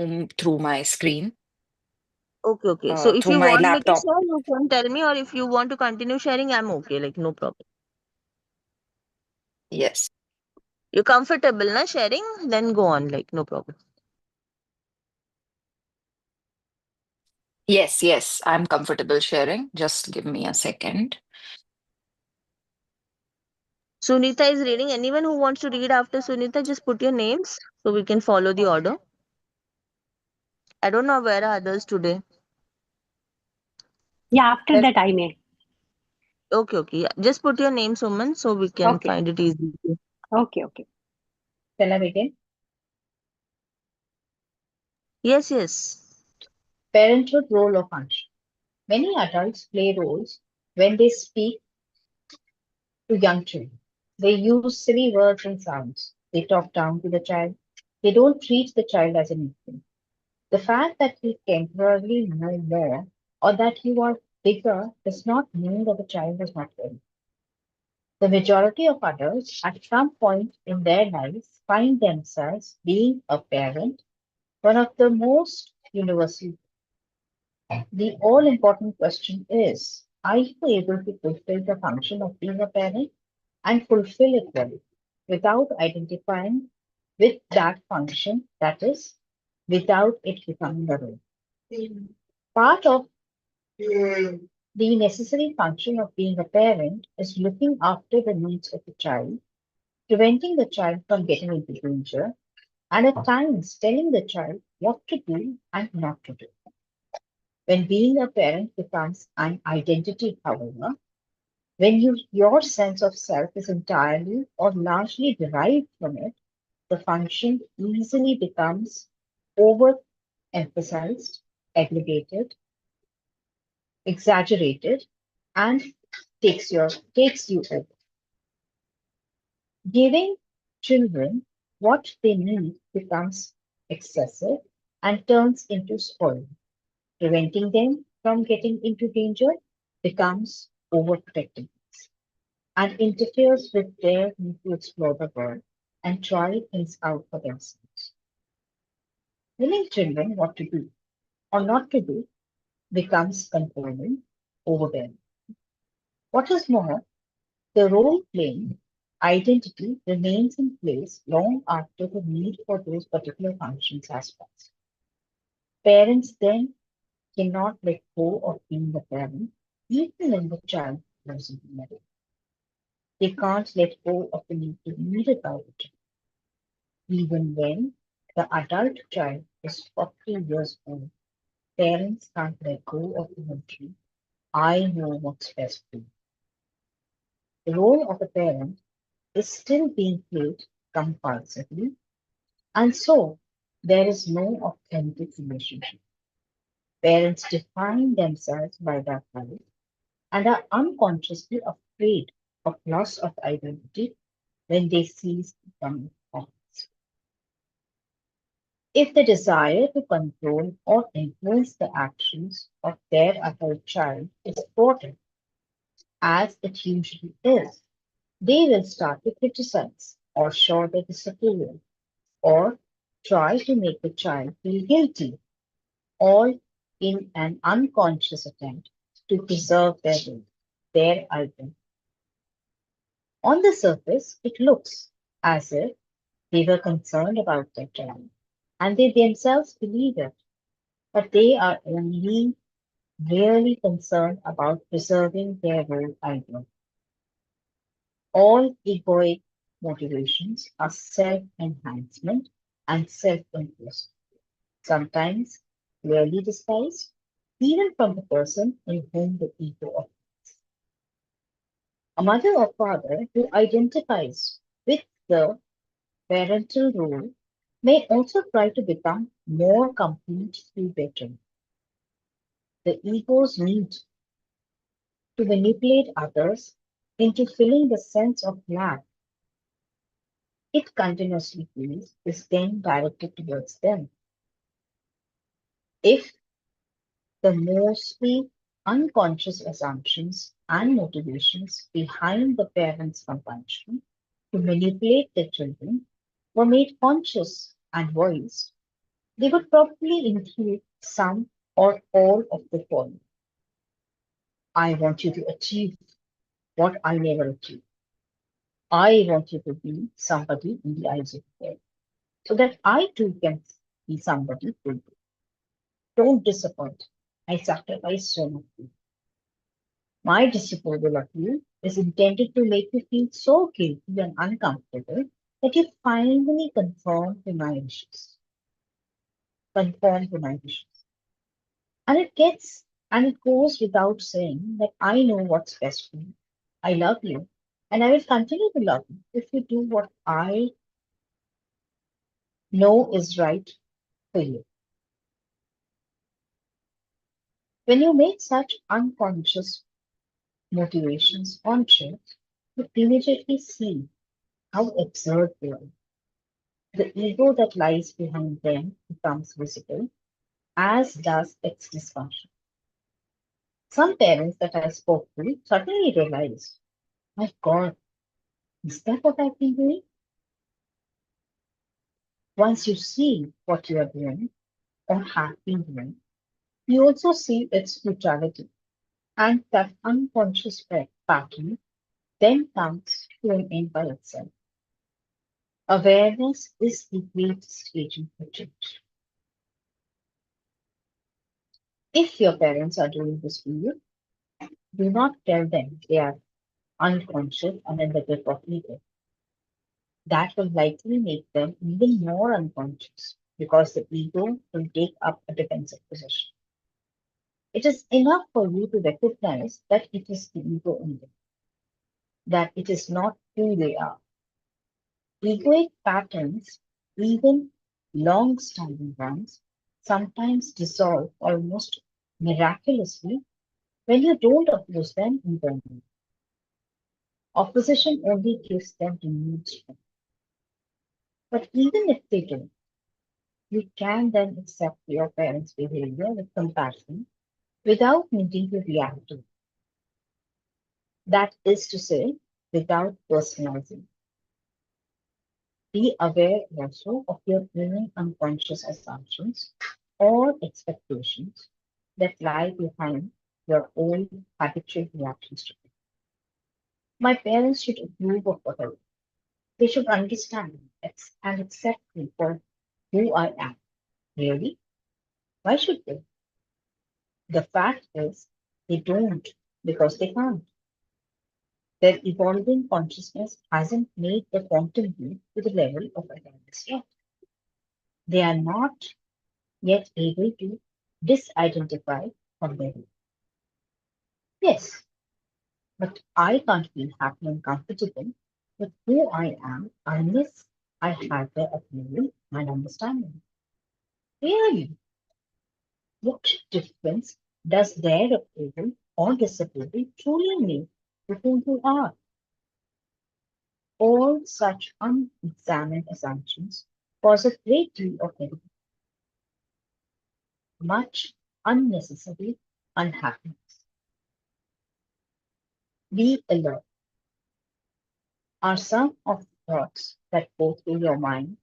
through my screen, Okay, okay. So if through you my want me to laptop. share, you can tell me, or if you want to continue sharing, I'm okay. Like, no problem. Yes. You're comfortable, na, sharing? Then go on. Like, no problem. Yes, yes, I'm comfortable sharing. Just give me a second. Sunita is reading. Anyone who wants to read after Sunita, just put your names so we can follow the order. I don't know where are others today. Yeah, after Well, that I may. okay, okay. Yeah. Just put your name, Suman, so we can Okay, find it easy. okay, okay. Shall I begin? Yes, yes. Parenthood role or function. Many adults play roles when they speak to young children. They use silly words and sounds. They talk down to the child. They don't treat the child as an equal. The fact that you temporarily know more or that you are bigger does not mean that the child is not ready. The majority of adults at some point in their lives find themselves being a parent, one of the most universal. The all important question is, are you able to fulfill the function of being a parent and fulfill it well without identifying with that function, that is, without it becoming a role? Part of the necessary function of being a parent is looking after the needs of the child, preventing the child from getting into danger, and at times telling the child what to do and not to do. When being a parent becomes an identity, however, when your sense of self is entirely or largely derived from it, the function easily becomes overemphasized, aggregated, exaggerated, and takes you over. Giving children what they need becomes excessive and turns into spoiling. Preventing them from getting into danger becomes overprotective and interferes with their need to explore the world and try things out for themselves. Telling children what to do or not to do becomes controlling, overwhelming. What is more, the role playing identity remains in place long after the need for those particular functions has passed. Parents then cannot let go of being a parent, even when the child grows into marriage. They can't let go of the need to read about it, even when the adult child is 40 years old. Parents can't let go of the notion, I know what's best for you. The role of a parent is still being played compulsively, and so there is no authentic relationship. Parents define themselves by that role and are unconsciously afraid of loss of identity when they cease becoming parents. If the desire to control or influence the actions of their adult child is important, as it usually is, they will start to criticize or show their disapproval or try to make the child feel guilty, all in an unconscious attempt to preserve their identity. On the surface, it looks as if they were concerned about their child, and they themselves believe it, but they are only really concerned about preserving their role identity. All egoic motivations are self enhancement and self interest, sometimes clearly disguised, even from the person in whom the ego operates. A mother or father who identifies with the parental role may also try to become more complete through better. The ego's need to manipulate others into feeling the sense of lack it continuously feels is then directed towards them. If the mostly unconscious assumptions and motivations behind the parents' compulsion to manipulate their children were made conscious and voiced, They would probably include some or all of the following. I want you to achieve what I never achieved. I want you to be somebody in the eyes of the world so that I too can be somebody good. Don't disappoint. I sacrifice so much for you. My disapproval of you is intended to make you feel so guilty and uncomfortable that you finally conform to my wishes. Conform to my wishes. And it goes without saying that I know what's best for you. I love you, and I will continue to love you if you do what I know is right for you. When you make such unconscious motivations conscious, you immediately see how absurd they are. The ego that lies behind them becomes visible, as does its dysfunction. Some parents that I spoke to suddenly realized, my God, is that what I've been doing? Once you see what you are doing or have been doing, you also see its futility, and that unconscious pattern then comes to an end by itself. Awareness is the greatest agent for change. If your parents are doing this for you, do not tell them they are unconscious and in the grip of ego. That will likely make them even more unconscious because the ego will take up a defensive position. It is enough for you to recognize that it is the ego in them, that it is not who they are. Egoic patterns, even long standing ones, sometimes dissolve almost miraculously when you don't oppose them internally. Opposition only gives them renewed strength. But even if they don't, you can then accept your parents' behavior with compassion without needing to react to it. That is to say, without personalizing. Be aware also of your own unconscious assumptions or expectations that lie behind your own habitual reactions to it. My parents should approve of what I do. They should understand and accept me for who I am. Really? Why should they? The fact is, they don't because they can't. Their evolving consciousness hasn't made the quantum leap to the level of awareness yet. They are not yet able to disidentify from their root. Yes, but I can't feel happy and comfortable with who I am unless I have their approval and understanding. Really, what difference does their approval or disapproval truly make to who you are? All such unexamined assumptions cause a great deal of much unnecessary unhappiness. Be alert. Are some of the thoughts that go through your mind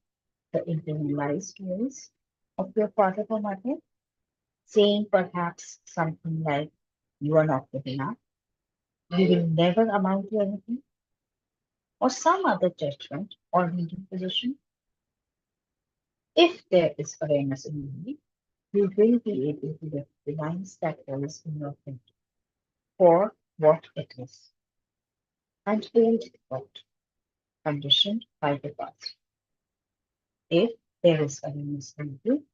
the internalized voice of your father or mother, saying perhaps something like, you are not good enough, you will never amount to anything, or some other judgment or leading position? If there is awareness in you, you will be able to recognize that voice in your thinking for what it is and hold it out, conditioned by the past. If there is awareness in you,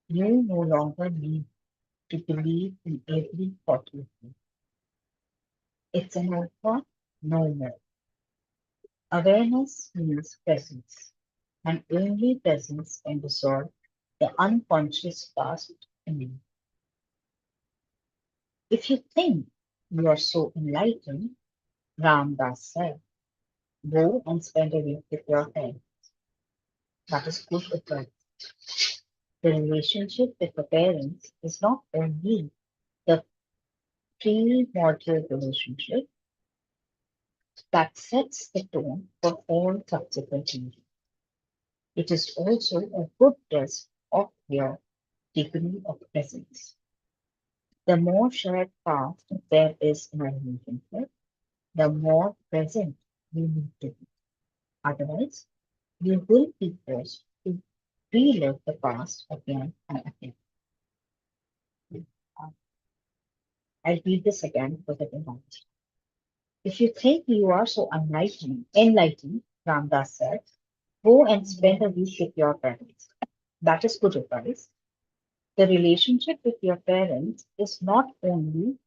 you no longer need to believe in every thought you think. It's an old thought, no more. Awareness means presence, and only presence can dissolve the unconscious past in you. If you think you are so enlightened, Ram Das said, go and spend a week with your parents. That is good advice. The relationship with the parents is not only the primordial relationship that sets the tone for all subsequent changes. It is also a good test of your degree of presence. The more shared past there is in a relationship, the more present you need to be. Otherwise, you will be forced to relive the past again and again. Uh, I'll read this again for the reminder. If you think you are so enlightened, Ramdas said, go and spend a week with your parents. That is good advice. The relationship with your parents is not only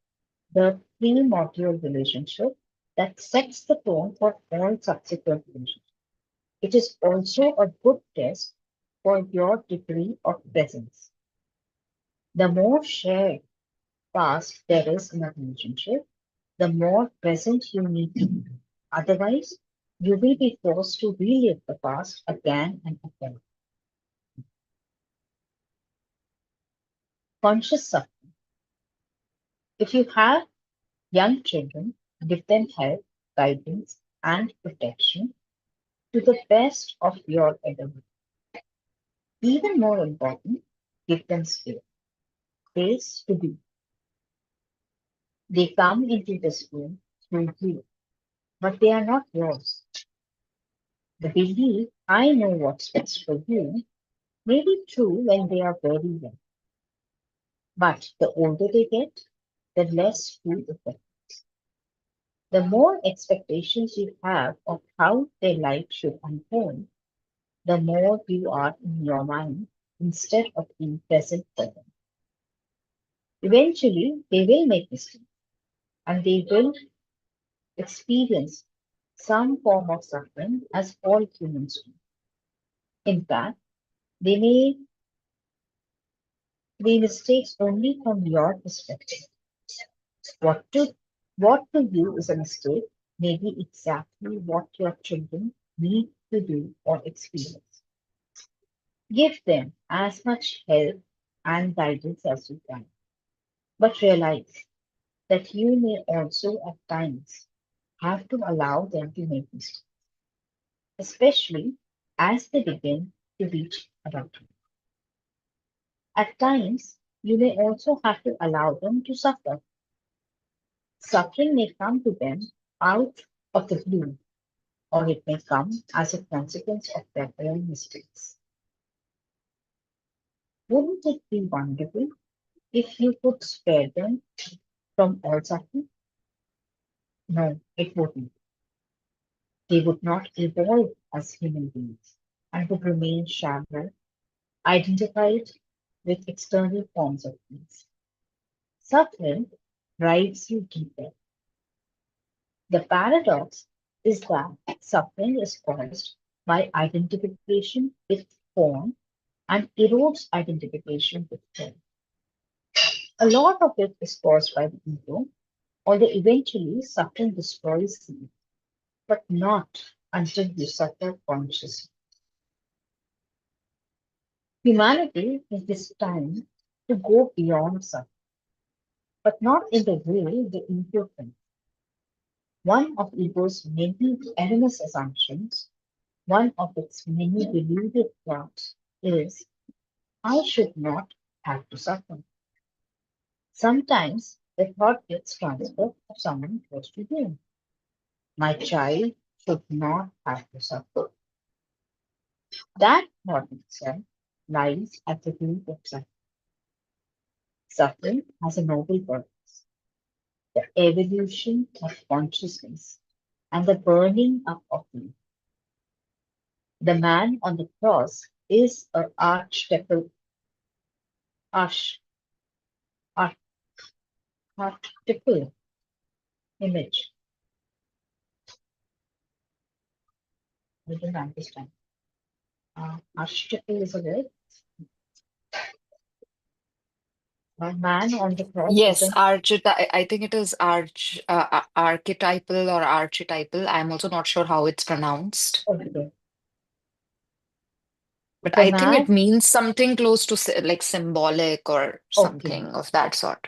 the pre-module relationship that sets the tone for all subsequent relationships. It is also a good test for your degree of presence. The more shared past there is in a relationship, the more present you need to be. Otherwise, you will be forced to relive the past again and again. Conscious suffering. If you have young children, give them help, guidance, and protection to the best of your ability. Even more important, give them space to be. They come into this room through you, but they are not yours. The belief, I know what's best for you, may be true when they are very young, but the older they get, the less true it becomes. The more expectations you have of how their life should unfold, the more you are in your mind instead of being present for them. Eventually, they will make mistakes and they will experience some form of suffering as all humans do. In fact, they may be mistakes only from your perspective. What to what to you is a mistake may be exactly what your children need to do or experience. Give them as much help and guidance as you can, but realize that you may also at times have to allow them to make mistakes, especially as they begin to reach adulthood. At times, you may also have to allow them to suffer. Suffering may come to them out of the blue, or it may come as a consequence of their own mistakes. Wouldn't it be wonderful if you could spare them from all suffering? No, it wouldn't. They would not evolve as human beings and would remain shallow, identified with external forms of peace. Suffering drives you deeper. The paradox is that suffering is caused by identification with form and erodes identification with form. A lot of it is caused by the ego, although eventually suffering destroys you, but not until you suffer consciously. Humanity is this time to go beyond suffering, but not in the way the ego thinks. One of ego's many erroneous assumptions, one of its many deluded thoughts is, I should not have to suffer. Sometimes the thought gets transferred to someone close to you. My child should not have to suffer. That thought itself lies at the root of suffering. Suffering has a noble purpose, the evolution of consciousness and the burning up of me. The man on the cross is an arch, arch, archetypal image. I don't understand. Archetypal is a word. A man on the cross is Yes, an I think it is archetypal or archetypal. I'm also not sure how it's pronounced, okay. but The I think it man, means something close to like symbolic or okay. something of that sort.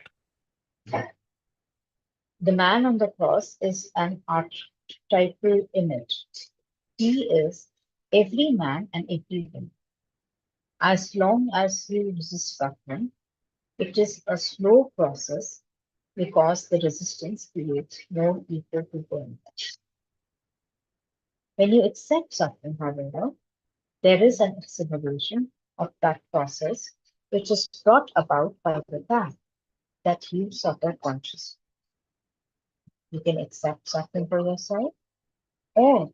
The man on the cross is an archetypal image. He is every man and every woman. As long as you resist suffering, it is a slow process because the resistance creates more ego to burn. When you accept suffering, however, there is an acceleration of that process which is brought about by the fact that you suffer consciously. You can accept suffering for yourself, or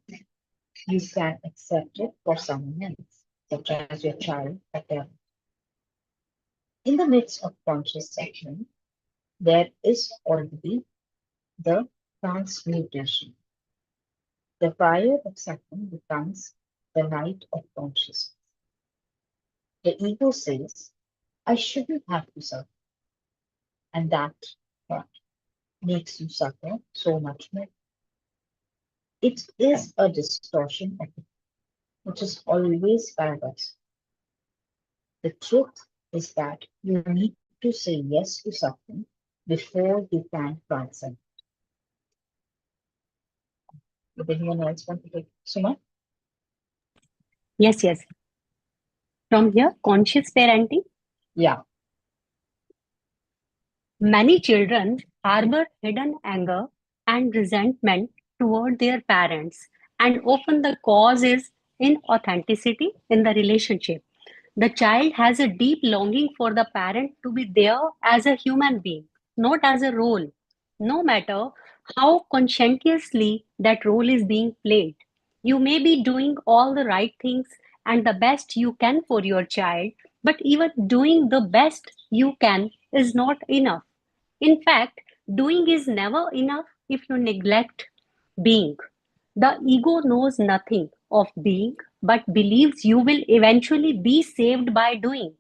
you can accept it for someone else, such as your child or parent. In the midst of conscious suffering, there is already the transmutation. The fire of suffering becomes the light of consciousness. The ego says, I shouldn't have to suffer, and that thought makes you suffer so much more. It is a distortion of it, which is always paradox. The truth is that you need to say yes to suffering before you can transcend. Would anyone else want to take Suma? Yes, yes. From here, conscious parenting. Yeah. Many children harbor hidden anger and resentment toward their parents, and often the cause is inauthenticity in the relationship. The child has a deep longing for the parent to be there as a human being, not as a role, no matter how conscientiously that role is being played. You may be doing all the right things and the best you can for your child, but even doing the best you can is not enough. In fact, doing is never enough if you neglect being. The ego knows nothing of being but believes you will eventually be saved by doing.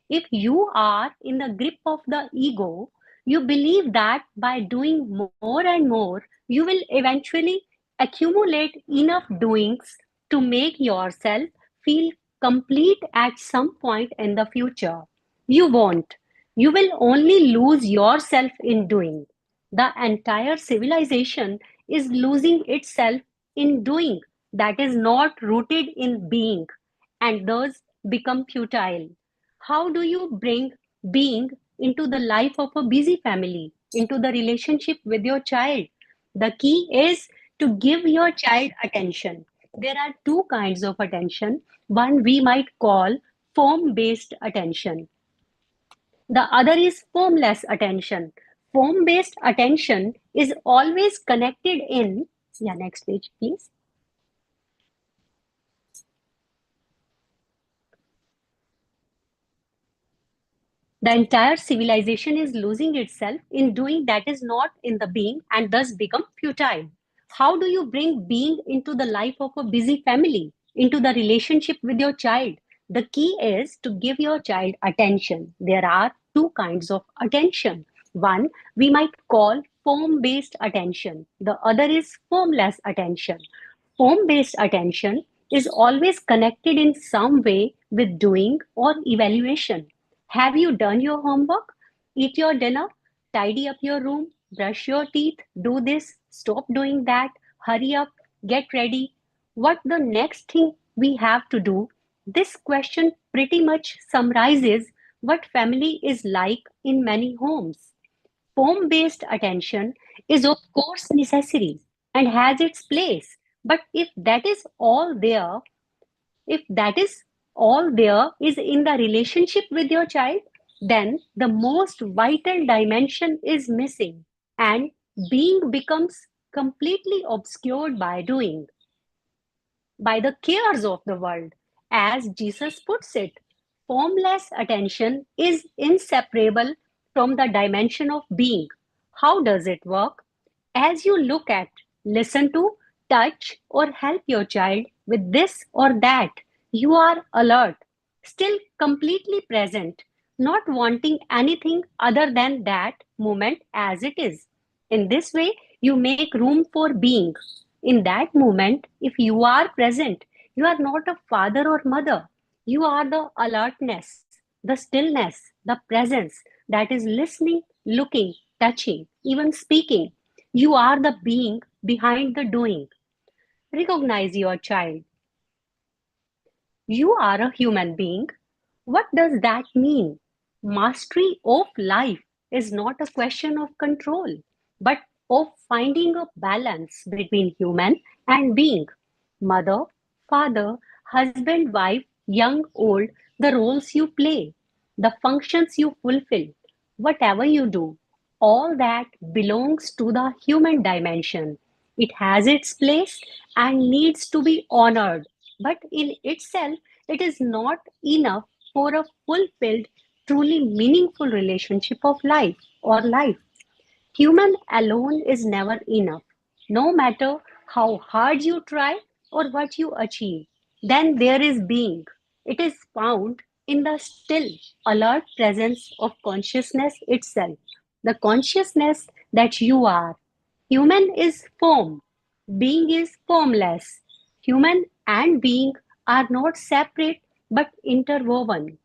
If you are in the grip of the ego, you believe that by doing more and more, you will eventually accumulate enough doings to make yourself feel complete at some point in the future. You won't. You will only lose yourself in doing. The entire civilization is losing itself in doing that is not rooted in being and thus become futile. How do you bring being into the life of a busy family, into the relationship with your child? The key is to give your child attention. There are two kinds of attention. One we might call form based attention. The other is formless attention. Form based attention is always connected in, yeah, next page, please. The entire civilization is losing itself in doing that is not in the being and thus become futile. How do you bring being into the life of a busy family, into the relationship with your child? The key is to give your child attention. There are two kinds of attention. One we might call form based attention, the other is formless attention. Form based attention is always connected in some way with doing or evaluation. Have you done your homework? Eat your dinner? Tidy up your room? Brush your teeth? Do this? Stop doing that? Hurry up? Get ready? What the next thing we have to do? This question pretty much summarizes what family is like in many homes. Form based attention is, of course, necessary and has its place. But if that is all there is in the relationship with your child, then the most vital dimension is missing and being becomes completely obscured by doing, by the cares of the world. As Jesus puts it, formless attention is inseparable from the dimension of being. How does it work? As you look at, listen to, touch, or help your child with this or that, you are alert, still completely present, not wanting anything other than that moment as it is. In this way, you make room for being. In that moment, if you are present, you are not a father or mother. You are the alertness, the stillness, the presence that is listening, looking, touching, even speaking. You are the being behind the doing. Recognize your child. You are a human being. What does that mean? Mastery of life is not a question of control, but of finding a balance between human and being. Mother, father, husband, wife, young, old, the roles you play, the functions you fulfill, whatever you do, all that belongs to the human dimension. It has its place and needs to be honored, but in itself, it is not enough for a fulfilled, truly meaningful relationship of life or life. Human alone is never enough, no matter how hard you try or what you achieve. Then there is being. It is found in the still, alert presence of consciousness itself, the consciousness that you are. Human is form, being is formless. Human and being are not separate but interwoven.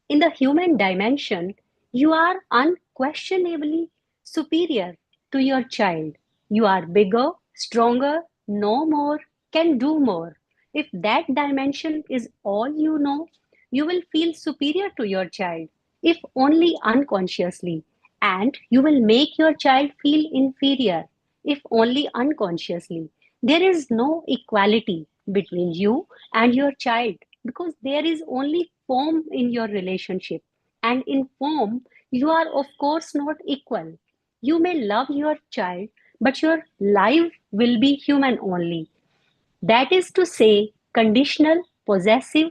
In the human dimension, you are unquestionably superior to your child. You are bigger, stronger, know more, can do more. If that dimension is all you know, you will feel superior to your child, if only unconsciously, and you will make your child feel inferior, if only unconsciously. There is no equality between you and your child because there is only form in your relationship. And in form, you are, of course, not equal. You may love your child, but your life will be human only. That is to say, conditional, possessive,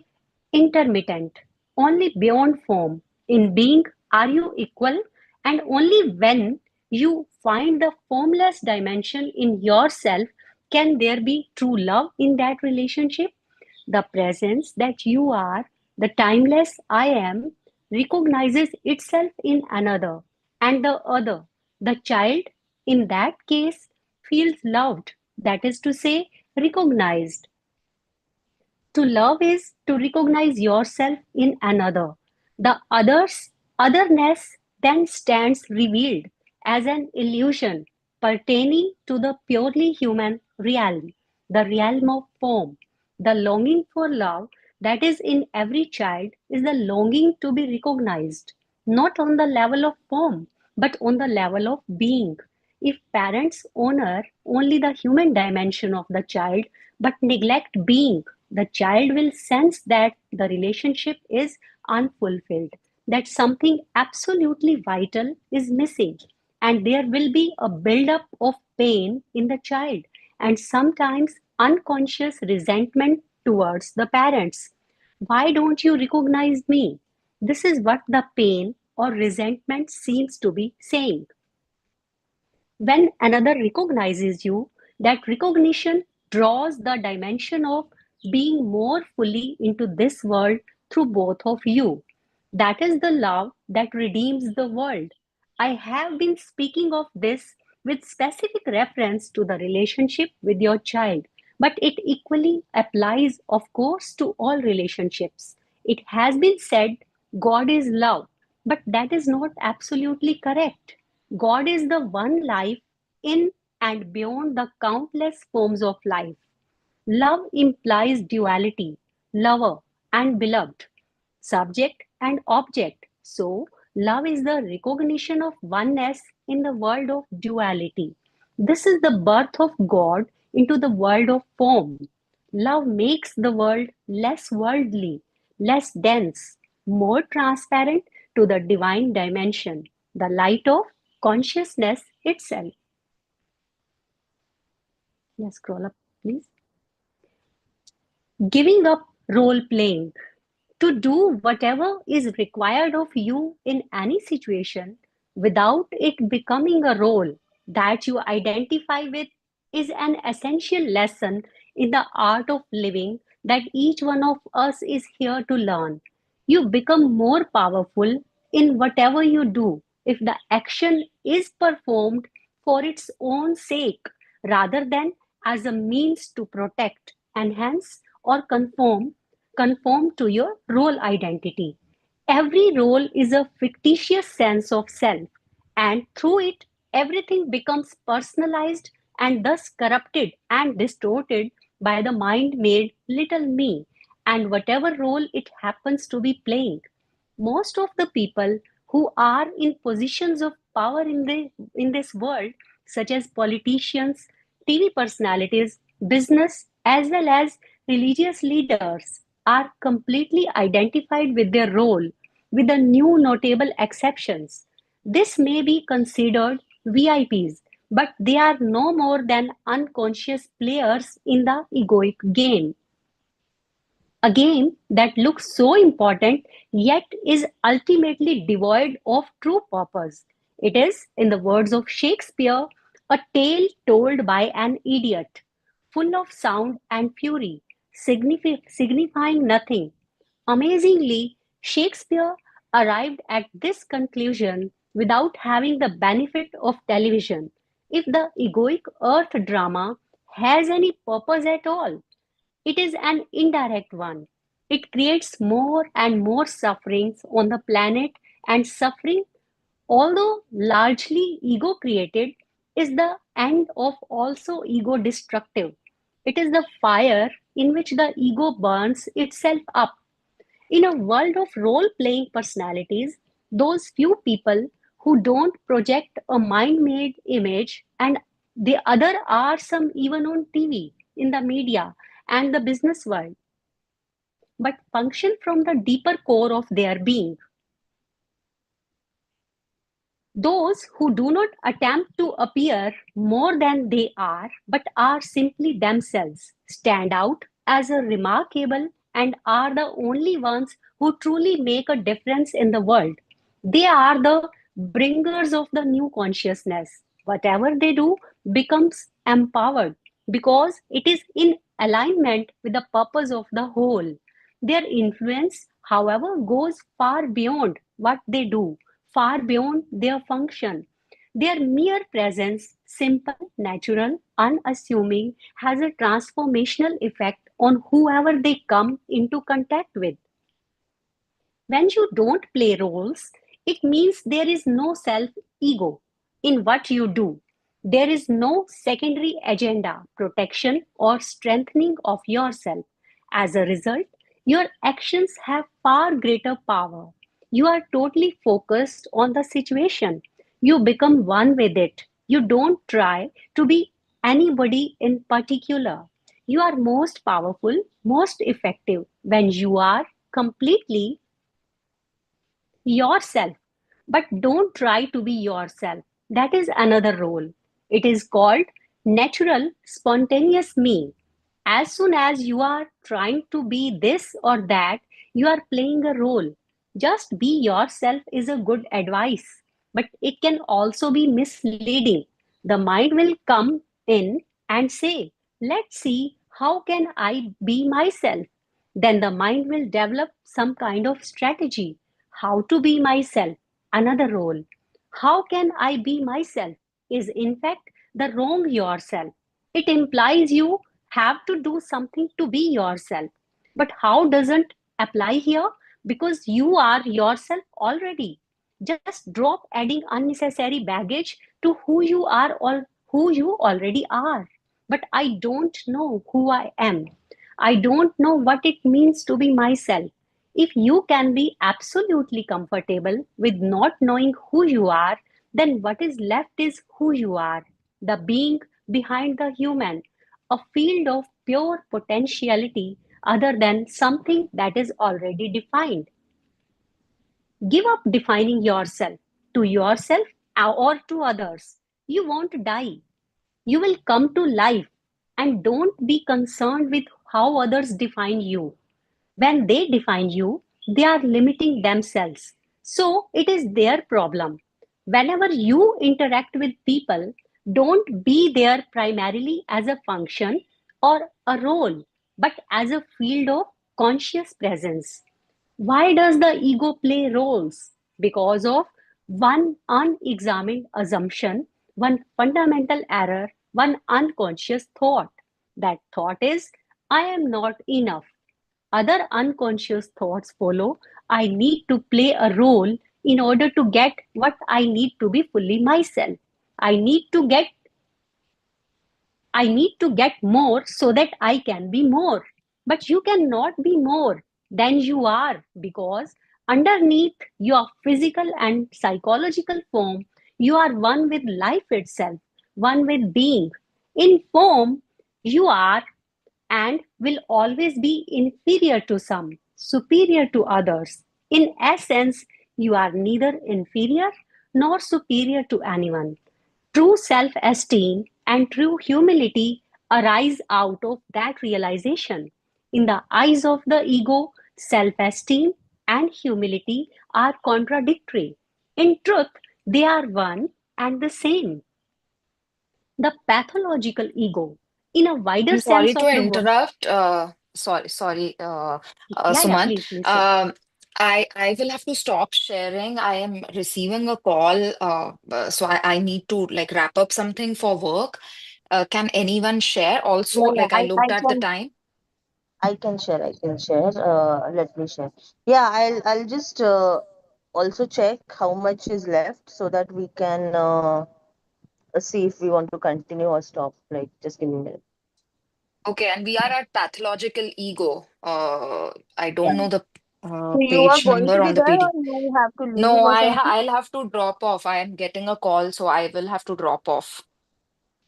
intermittent, only beyond form. In being, are you equal? And only when you find the formless dimension in yourself can there be true love in that relationship. The presence that you are, the timeless I am, recognizes itself in another, and the other, the child, in that case, feels loved, that is to say, recognized. To love is to recognize yourself in another. The otherness then stands revealed as an illusion pertaining to the purely human realm, the realm of form. The longing for love that is in every child is the longing to be recognized, not on the level of form, but on the level of being. If parents honor only the human dimension of the child but neglect being, the child will sense that the relationship is unfulfilled, that something absolutely vital is missing, and there will be a buildup of pain in the child and sometimes unconscious resentment towards the parents. Why don't you recognize me? This is what the pain or resentment seems to be saying. When another recognizes you, that recognition draws the dimension of being more fully into this world through both of you. That is the love that redeems the world. I have been speaking of this with specific reference to the relationship with your child, but it equally applies, of course, to all relationships. It has been said God is love, but that is not absolutely correct. God is the one life in and beyond the countless forms of life. Love implies duality, lover and beloved, subject and object. So, love is the recognition of oneness in the world of duality. This is the birth of God into the world of form. Love makes the world less worldly, less dense, more transparent to the divine dimension, the light of consciousness itself. Yes, scroll up, please. Giving up role playing. To do whatever is required of you in any situation without it becoming a role that you identify with is an essential lesson in the art of living that each one of us is here to learn. You become more powerful in whatever you do if the action is performed for its own sake rather than as a means to protect, enhance, or conform to your role identity. Every role is a fictitious sense of self, and through it, everything becomes personalized and thus corrupted and distorted by the mind made little me. and whatever role it happens to be playing. Most of the people who are in positions of power in this world, such as politicians, TV personalities, business, as well as religious leaders, are completely identified with their role, with the new notable exceptions. This may be considered VIPs, but they are no more than unconscious players in the egoic game. A game that looks so important yet is ultimately devoid of true purpose. It is, in the words of Shakespeare, a tale told by an idiot, full of sound and fury, signifying nothing. Amazingly, Shakespeare arrived at this conclusion without having the benefit of television. If the egoic earth drama has any purpose at all, it is an indirect one. It creates more and more sufferings on the planet, and suffering, although largely ego created, is the end of also ego destructive. It is the fire in which the ego burns itself up. In a world of role playing personalities, those few people who don't project a mind made image, and the other are some even on TV, in the media, and the business world, but function from the deeper core of their being. Those who do not attempt to appear more than they are, but are simply themselves, stand out as a remarkable and are the only ones who truly make a difference in the world. They are the bringers of the new consciousness. Whatever they do becomes empowered because it is in alignment with the purpose of the whole. Their influence, however, goes far beyond what they do, far beyond their function. Their mere presence, simple, natural, unassuming, has a transformational effect on whoever they come into contact with. When you don't play roles, it means there is no self ego in what you do. There is no secondary agenda, protection, or strengthening of yourself. As a result, your actions have far greater power. You are totally focused on the situation. You become one with it. You don't try to be anybody in particular. You are most powerful, most effective when you are completely yourself, but don't try to be yourself. That is another role. It is called natural, spontaneous me. As soon as you are trying to be this or that, you are playing a role. Just be yourself is a good advice, but it can also be misleading. The mind will come in and say, let's see, how can I be myself? Then the mind will develop some kind of strategy. How to be myself, another role. How can I be myself is in fact the wrong yourself. It implies you have to do something to be yourself. But how doesn't apply here? Because you are yourself already. Just drop adding unnecessary baggage to who you are or who you already are. But I don't know who I am. I don't know what it means to be myself. If you can be absolutely comfortable with not knowing who you are, then what is left is who you are, the being behind the human, a field of pure potentiality other than something that is already defined. Give up defining yourself or to others. You won't die. You will come to life, and don't be concerned with how others define you. When they define you, they are limiting themselves. So it is their problem. Whenever you interact with people, don't be there primarily as a function or a role, but as a field of conscious presence. Why does the ego play roles? Because of one unexamined assumption, one fundamental error, one unconscious thought. That thought is, I am not enough. Other unconscious thoughts follow. I need to play a role in order to get what I need to be fully myself. I need to get more so that I can be more. but you cannot be more than you are, because underneath your physical and psychological form, you are one with life itself, one with being. In form, you are and will always be inferior to some, superior to others. In essence, you are neither inferior nor superior to anyone. True self esteem and true humility arise out of that realization. In the eyes of the ego, self esteem and humility are contradictory. In truth, they are one and the same. The pathological ego, in a wider I'm sense sorry of to the word. interrupt. Sorry, Yeah, Suman. please say. Um, I will have to stop sharing. I am receiving a call, so I need to like wrap up something for work. Can anyone share? Also, Yeah, yeah, like I looked at the time. I can share. I can share. Let me share. Yeah, I'll just also check how much is left so that we can see if we want to continue or stop. Like, just give me a minute. Okay, and we are at pathological ego. I don't Yeah. know the So you are page going number to be on the there, or PD. you have to leave No, or something? I'll have to drop off. I am getting a call, so I will have to drop off.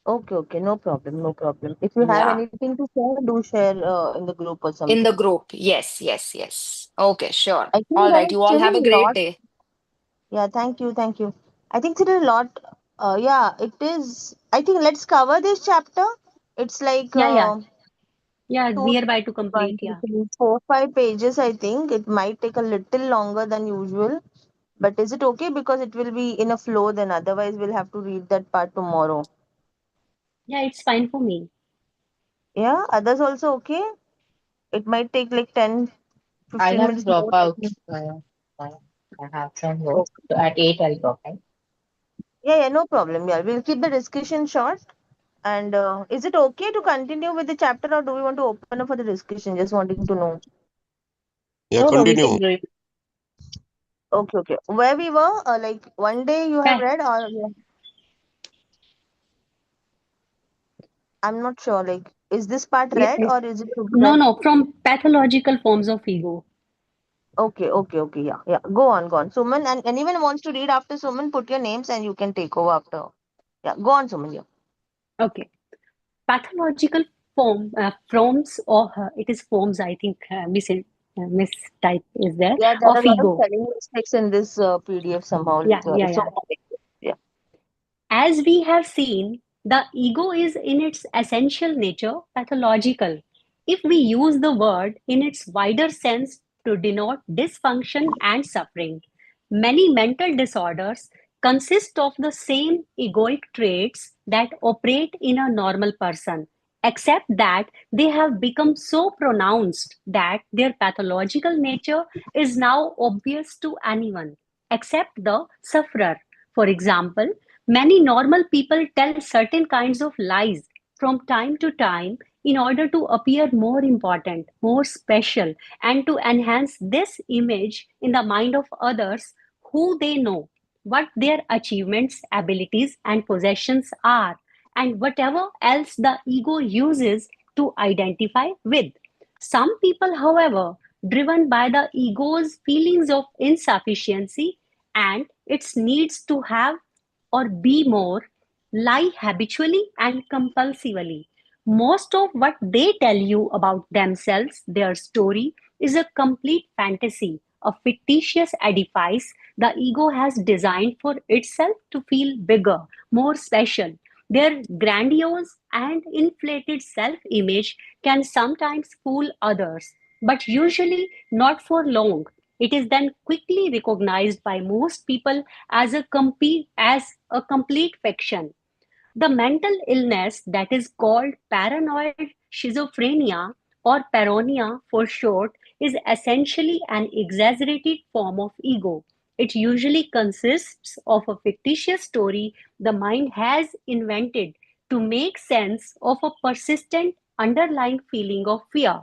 Okay, okay, no problem, no problem. If you have Yeah. anything to share, do share in the group or In something. the group. Yes, yes, yes. Okay, sure. I think All there right. is You all still have a a great lot. day. Yeah, thank you, thank you. I think there is a lot. Yeah, it is. I think let's cover this chapter. It's like Yeah, yeah, yeah, two, nearby to complete. one, two, Yeah. three, 4, 5 pages. I think it might take a little longer than usual. But is it okay? Because it will be in a flow. Then otherwise, we'll have to read that part tomorrow. Yeah, it's fine for me. Yeah, others also okay. It might take like 10, I'll 15 have to minutes drop more. I out. think. I I have some work. Okay. So at 8, I'll drop out. Yeah, yeah, no problem. Yeah, we'll keep the discussion short. And is it okay to continue with the chapter, or do we want to open up for the discussion? Just wanting to know. Yeah, No, no, we continue. can do it. Okay, okay. Where we were, like one day you have Pa- read, or I'm not sure. Like, is this part yeah, read, or is it to be no, read? no, from pathological forms of ego. Okay, okay, okay. Yeah, yeah. Go on, go on. Suman, and anyone wants to read after Suman, put your names and you can take over after. Yeah, go on, Suman. Yeah. Okay. Pathological forms, or it is forms, I think, mistype is there, Yeah, there are of a lot of ego. spelling mistakes in this PDF somehow. Yeah, yeah, It's so yeah. complicated. Yeah. As we have seen, the ego is in its essential nature pathological. If we use the word in its wider sense to denote dysfunction and suffering, many mental disorders consist of the same egoic traits that operate in a normal person, except that they have become so pronounced that their pathological nature is now obvious to anyone except the sufferer. For example, many normal people tell certain kinds of lies from time to time in order to appear more important, more special, and to enhance this image in the mind of others who they know, what their achievements, abilities, and possessions are, and whatever else the ego uses to identify with. Some people, however, driven by the ego's feelings of insufficiency and its needs to have or be more, lie habitually and compulsively. Most of what they tell you about themselves, their story, is a complete fantasy, a fictitious edifice the ego has designed for itself to feel bigger, more special. Their grandiose and inflated self image can sometimes fool others, but usually not for long. It is then quickly recognized by most people as a complete fiction. The mental illness that is called paranoid schizophrenia, or paranoia for short, is essentially an exaggerated form of ego. It usually consists of a fictitious story the mind has invented to make sense of a persistent underlying feeling of fear.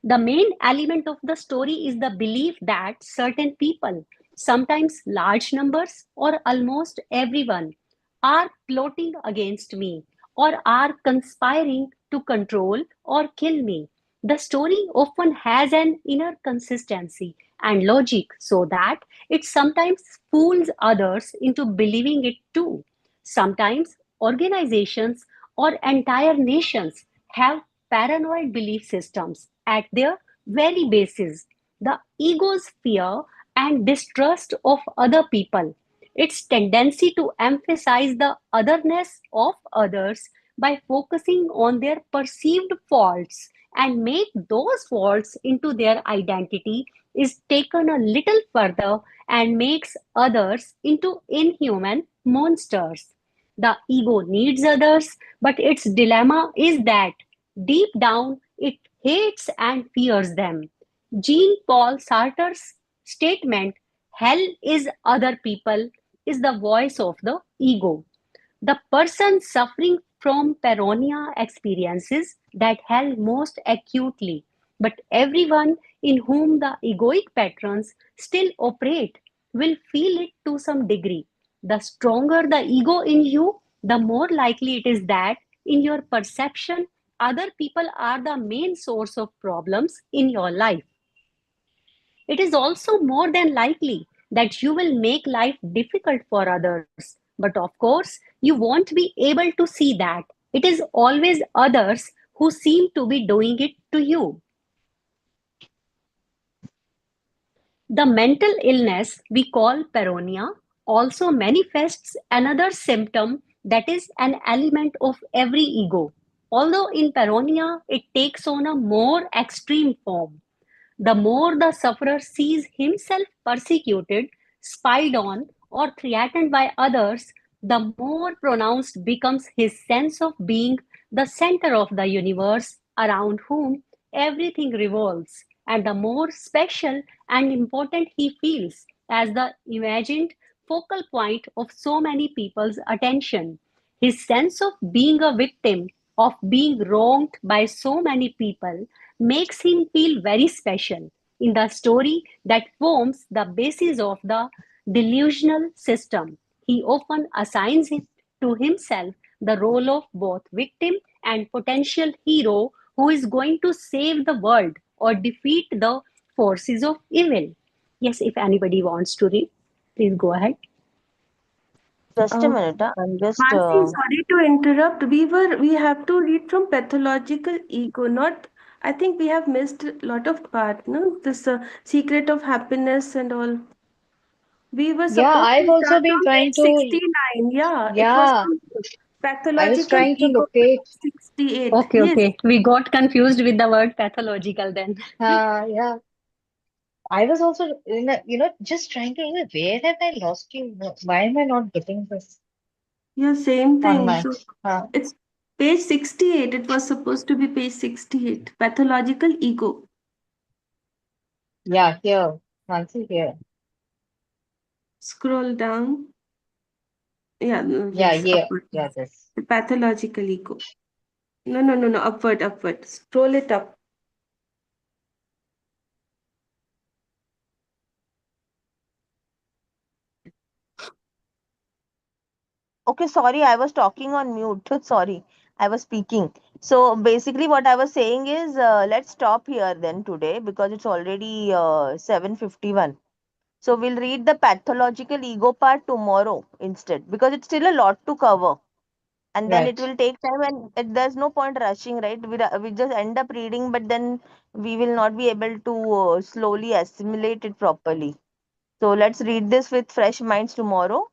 The main element of the story is the belief that certain people, sometimes large numbers or almost everyone, are plotting against me or are conspiring to control or kill me. The story often has an inner consistency and logic so that it sometimes fools others into believing it too. Sometimes organizations or entire nations have paranoid belief systems at their very basis. The ego's fear and distrust of other people, its tendency to emphasize the otherness of others by focusing on their perceived faults and make those faults into their identity is taken a little further and makes others into inhuman monsters. The ego needs others, but its dilemma is that deep down it hates and fears them. Jean Paul Sartre's statement, hell is other people, is the voice of the ego. The person suffering from paranoia experiences that hell most acutely, but everyone in whom the egoic patterns still operate will feel it to some degree. The stronger the ego in you, the more likely it is that in your perception, other people are the main source of problems in your life. It is also more than likely that you will make life difficult for others. But of course, you won't be able to see that. It is always others who seem to be doing it to you. The mental illness we call paranoia also manifests another symptom that is an element of every ego. Although in paranoia it takes on a more extreme form. The more the sufferer sees himself persecuted, spied on, or threatened by others, the more pronounced becomes his sense of being the center of the universe around whom everything revolves, and the more special and important he feels as the imagined focal point of so many people's attention. His sense of being a victim, of being wronged by so many people, makes him feel very special in the story that forms the basis of the delusional system. He often assigns it to himself the role of both victim and potential hero who is going to save the world or defeat the forces of evil. Yes, if anybody wants to read, please go ahead. Just a Uh, minute. I'm just Mansi, sorry to interrupt. We have to read from pathological ego, not. I think we have missed a lot of part, no? This secret of happiness and all. We were Yeah, supposed I've to also start been from trying page to, 69. Yeah, it was yeah, from I was pathological trying to ego, locate, page 68. Okay, Yes. okay. We got confused with the word pathological then. yeah, I was also, just trying to, where have I lost you? Why am I not getting this Yeah, same on thing. my, So uh, it's page 68. It was supposed to be page 68. Pathological ego. yeah, here, Nancy, here. Scroll down. Yeah, no, Yeah, yes, yeah, upward. yeah, this. The pathological ego. No, no, no, no, upward, upward. Scroll it up. Okay, sorry, I was talking on mute. Sorry, I was speaking. So basically, what I was saying is, let's stop here then today because it's already 7:51. So we'll read the pathological ego part tomorrow instead because it's still a lot to cover, and then it Right. will take time, and there's no point rushing, right? We just end up reading, but then we will not be able to slowly assimilate it properly. So let's read this with fresh minds tomorrow.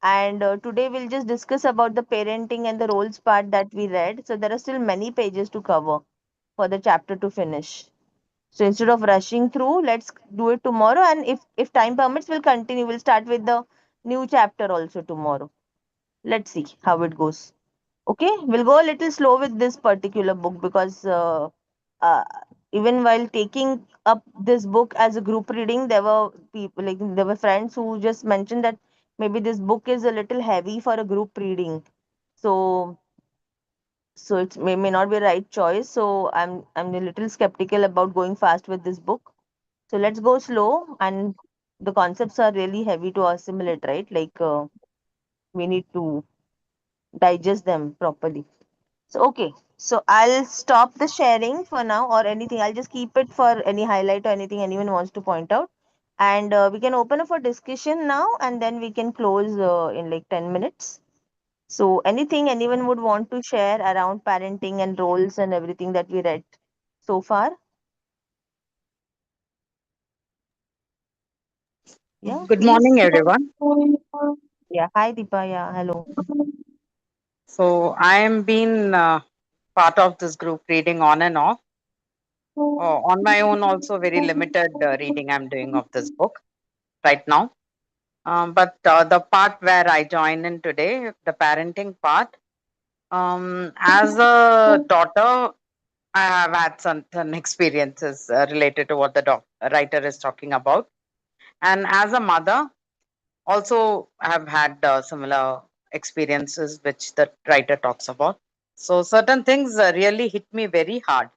And today we'll just discuss about the parenting and the roles part that we read. So there are still many pages to cover for the chapter to finish. So instead of rushing through, let's do it tomorrow. And if time permits, we'll continue. We'll start with the new chapter also tomorrow. Let's see how it goes. Okay, we'll go a little slow with this particular book because uh, even while taking up this book as a group reading, there were people like there were friends who just mentioned that maybe this book is a little heavy for a group reading. So it may not be a right choice. So I'm a little skeptical about going fast with this book. So let's go slow, and the concepts are really heavy to assimilate, right? Like we need to digest them properly. So, okay. So I'll stop the sharing for now, or anything. I'll just keep it for any highlight or anything anyone wants to point out. And we can open up for discussion now, and then we can close in like 10 minutes. So anything anyone would want to share around parenting and roles and everything that we read so far? Yeah, Good please. morning, everyone. Yeah, hi Deepa. Yeah, hello. So I am being part of this group reading on and off. On my own, also very limited reading I'm doing of this book right now. But the part where I join in today, the parenting part, as a daughter, I have had certain experiences related to what the writer is talking about. And as a mother, also have had similar experiences which the writer talks about. So certain things really hit me very hard,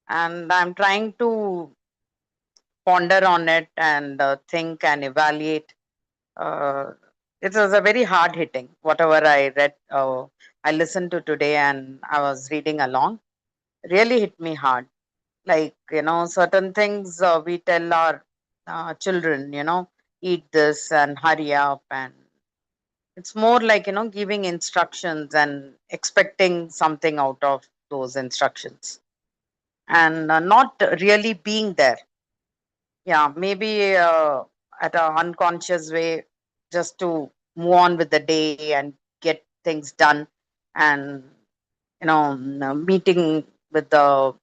and I'm trying to ponder on it and think and evaluate. uh, it was a very hard hitting whatever I read, I listened to today, and I was reading along, really hit me hard. Like, certain things we tell our children, eat this and hurry up, and it's more like, giving instructions and expecting something out of those instructions, and not really being there. Yeah, maybe at a unconscious way, just to move on with the day and get things done, and, meeting with the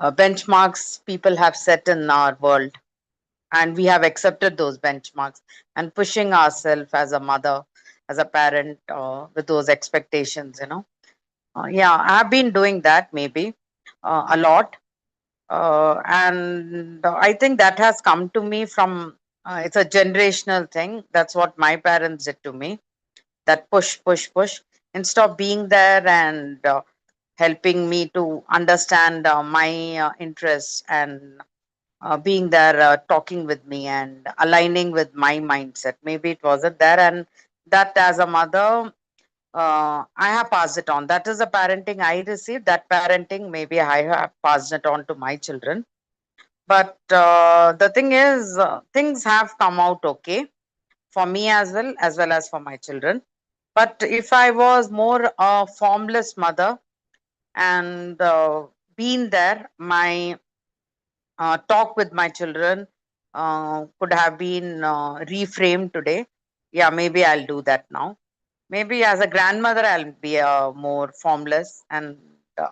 benchmarks people have set in our world, and we have accepted those benchmarks, and pushing ourselves as a mother, as a parent, with those expectations, yeah, I've been doing that maybe a lot, and I think that has come to me from, it's a generational thing. That's what my parents did to me, that push push push, instead of being there and helping me to understand my interests, and being there, talking with me and aligning with my mindset. Maybe it wasn't there, and that as a mother, I have passed it on. That is the parenting I received. That parenting, maybe I have passed it on to my children. But the thing is, things have come out okay for me as well as for my children. But if I was more a formless mother, and been there, my talk with my children could have been reframed today. Yeah, maybe I'll do that now. Maybe as a grandmother, I'll be more formless, and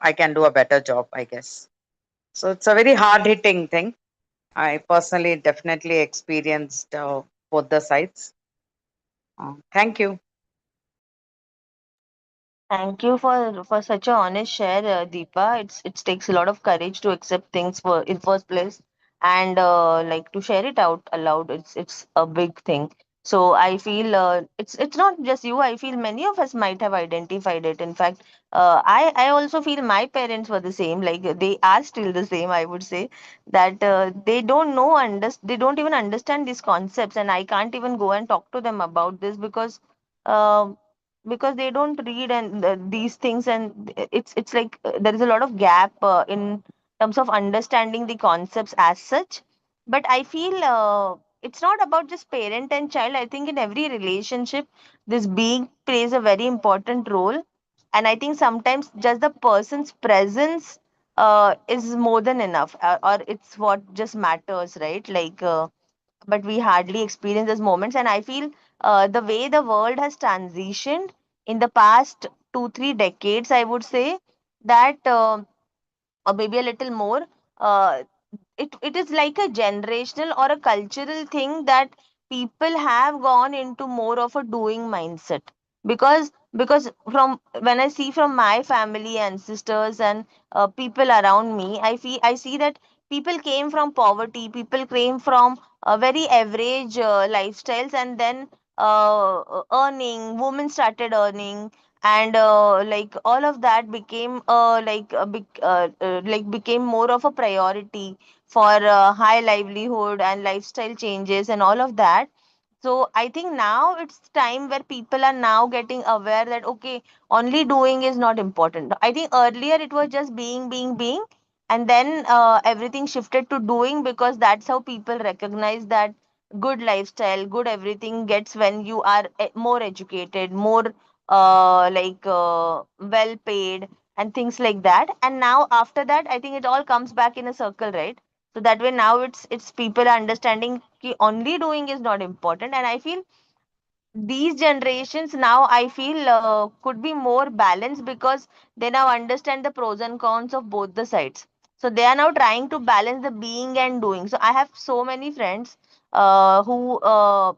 I can do a better job, I guess. So it's a very hard hitting thing. I personally definitely experienced both the sides. Thank you. Thank you for such a honest share, Deepa. It takes a lot of courage to accept things for in first place, and like to share it out aloud. It's a big thing. So I feel it's not just you. I feel many of us might have identified it. In fact, I also feel my parents were the same. Like they are still the same. I would say that they don't know they don't even understand these concepts, and I can't even go and talk to them about this Uh, because they don't read and these things, and it's like there is a lot of gap in terms of understanding the concepts as such. But I feel it's not about just parent and child. I think in every relationship this being plays a very important role, and I think sometimes just the person's presence is more than enough, or it's what just matters, right? Like but we hardly experience those moments. And I feel the way the world has transitioned in the past 2 3 decades, I would say that or maybe a little more, uh, it is like a generational or a cultural thing that people have gone into more of a doing mindset. Because from when I see from my family ancestors and people around me, I see that people came from poverty, people came from very average lifestyles, and then earning women started earning, and like all of that became like a big like became more of a priority for high livelihood and lifestyle changes and all of that. So I think now it's time where people are now getting aware that okay, only doing is not important. I think earlier it was just being, and then everything shifted to doing, because that's how people recognize that good lifestyle, good everything gets when you are more educated, more well paid, and things like that. And now after that, I think it all comes back in a circle, right? So that way now it's people are understanding ki only doing is not important. And I feel these generations now, I feel could be more balanced, because they now understand the pros and cons of both the sides. So they are now trying to balance the being and doing. So I have so many friends who are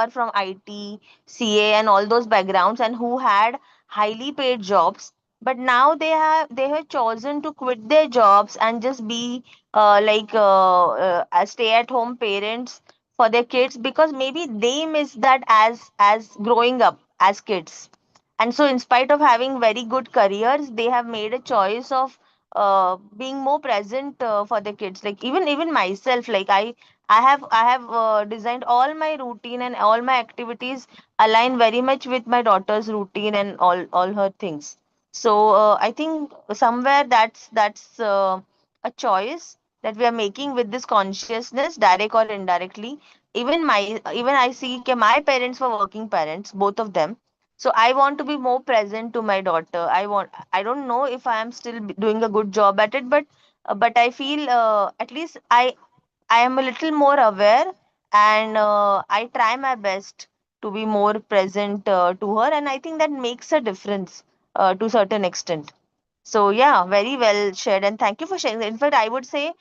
from IT, CA, and all those backgrounds, and who had highly paid jobs. But now they have chosen to quit their jobs and just be stay at home parents for their kids, because maybe they miss that as growing up as kids. And so in spite of having very good careers, they have made a choice of being more present for the kids. Like even myself, like I have designed all my routine, and all my activities align very much with my daughter's routine and all her things. So I think somewhere that's a choice that we are making with this consciousness, direct or indirectly. Even I see that my parents were working parents, both of them. So I want to be more present to my daughter. I don't know if I am still doing a good job at it, but I feel at least I am a little more aware, and I try my best to be more present to her, and I think that makes a difference to certain extent. So yeah, very well shared, and thank you for sharing. In fact, I would say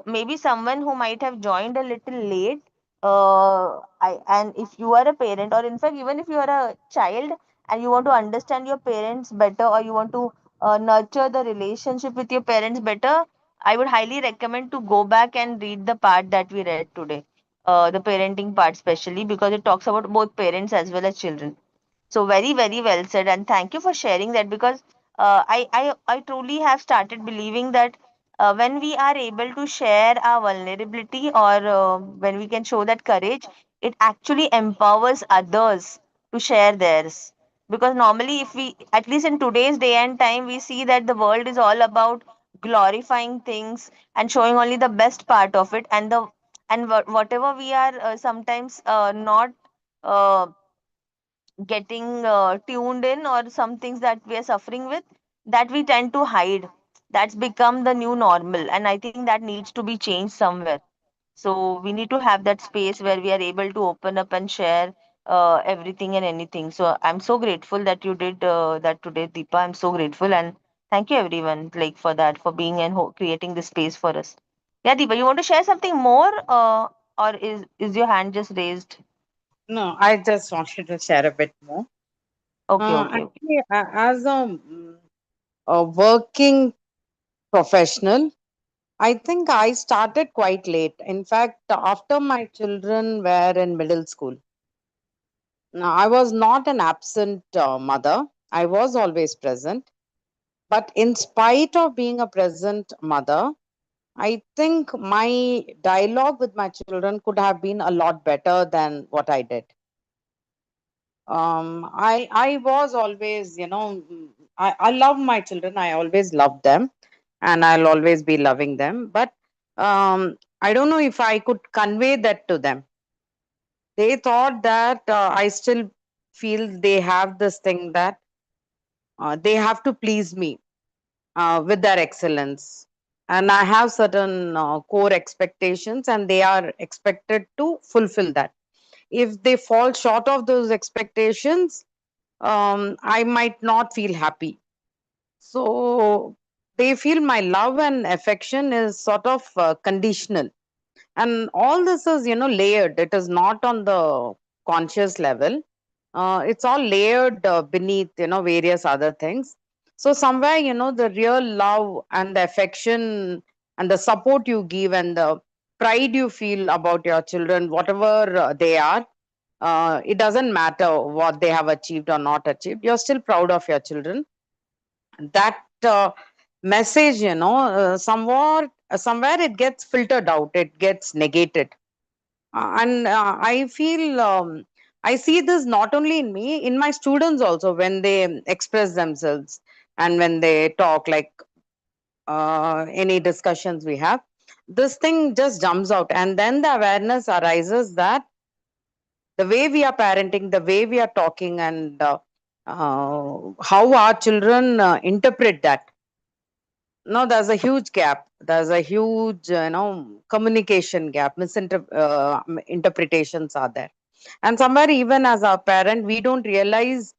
maybe someone who might have joined a little late. And if you are a parent, or in fact, even if you are a child and you want to understand your parents better, or you want to nurture the relationship with your parents better, I would highly recommend to go back and read the part that we read today, the parenting part, especially because it talks about both parents as well as children. So very, very well said, and thank you for sharing that, because I truly have started believing that when we are able to share our vulnerability, or when we can show that courage, it actually empowers others to share theirs. Because normally, if we, at least in today's day and time, we see that the world is all about glorifying things and showing only the best part of it, and whatever we are sometimes not. Uh, Getting tuned in, or some things that we are suffering with, that we tend to hide, that's become the new normal, and I think that needs to be changed somewhere. So we need to have that space where we are able to open up and share everything and anything. So I'm so grateful that you did that today, Deepa. I'm so grateful, and thank you everyone, like, for that, for being and creating this space for us. Yeah, Deepa, you want to share something more, or is your hand just raised? No, I just wanted to share a bit more. Okay, okay, okay. Actually, as a working professional, I think I started quite late. In fact, after my children were in middle school. Now, I was not an absent mother. I was always present. But in spite of being a present mother, I think my dialogue with my children could have been a lot better than what I did. I was always, I love my children. I always loved them, and I'll always be loving them. But I don't know if I could convey that to them. They thought that I still feel they have this thing that they have to please me with their excellence. And I have certain core expectations, and they are expected to fulfill that. If they fall short of those expectations, I might not feel happy. So they feel my love and affection is sort of conditional. And all this is, layered. It is not on the conscious level. It's all layered beneath, various other things. So somewhere, the real love and the affection and the support you give and the pride you feel about your children, whatever they are, it doesn't matter what they have achieved or not achieved. You're still proud of your children. That message, somewhere it gets filtered out, it gets negated. And I feel I see this not only in me, in my students also, when they express themselves and when they talk, like any discussions we have, this thing just jumps out, and then the awareness arises that the way we are parenting, the way we are talking, and how our children interpret that. No, there's a huge gap. There's a huge, communication gap. Interpretations are there, and somewhere even as a parent, we don't realize,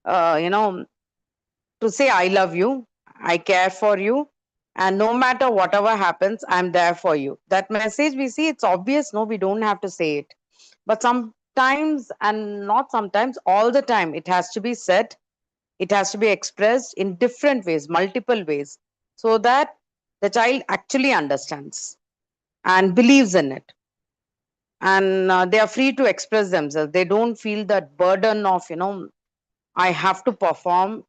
to say I love you, I care for you, and no matter whatever happens, I'm there for you. That message we see, it's obvious. No, we don't have to say it, but sometimes, and not sometimes, all the time, it has to be said. It has to be expressed in different ways, multiple ways, so that the child actually understands and believes in it, and they are free to express themselves. They don't feel that burden of, I have to perform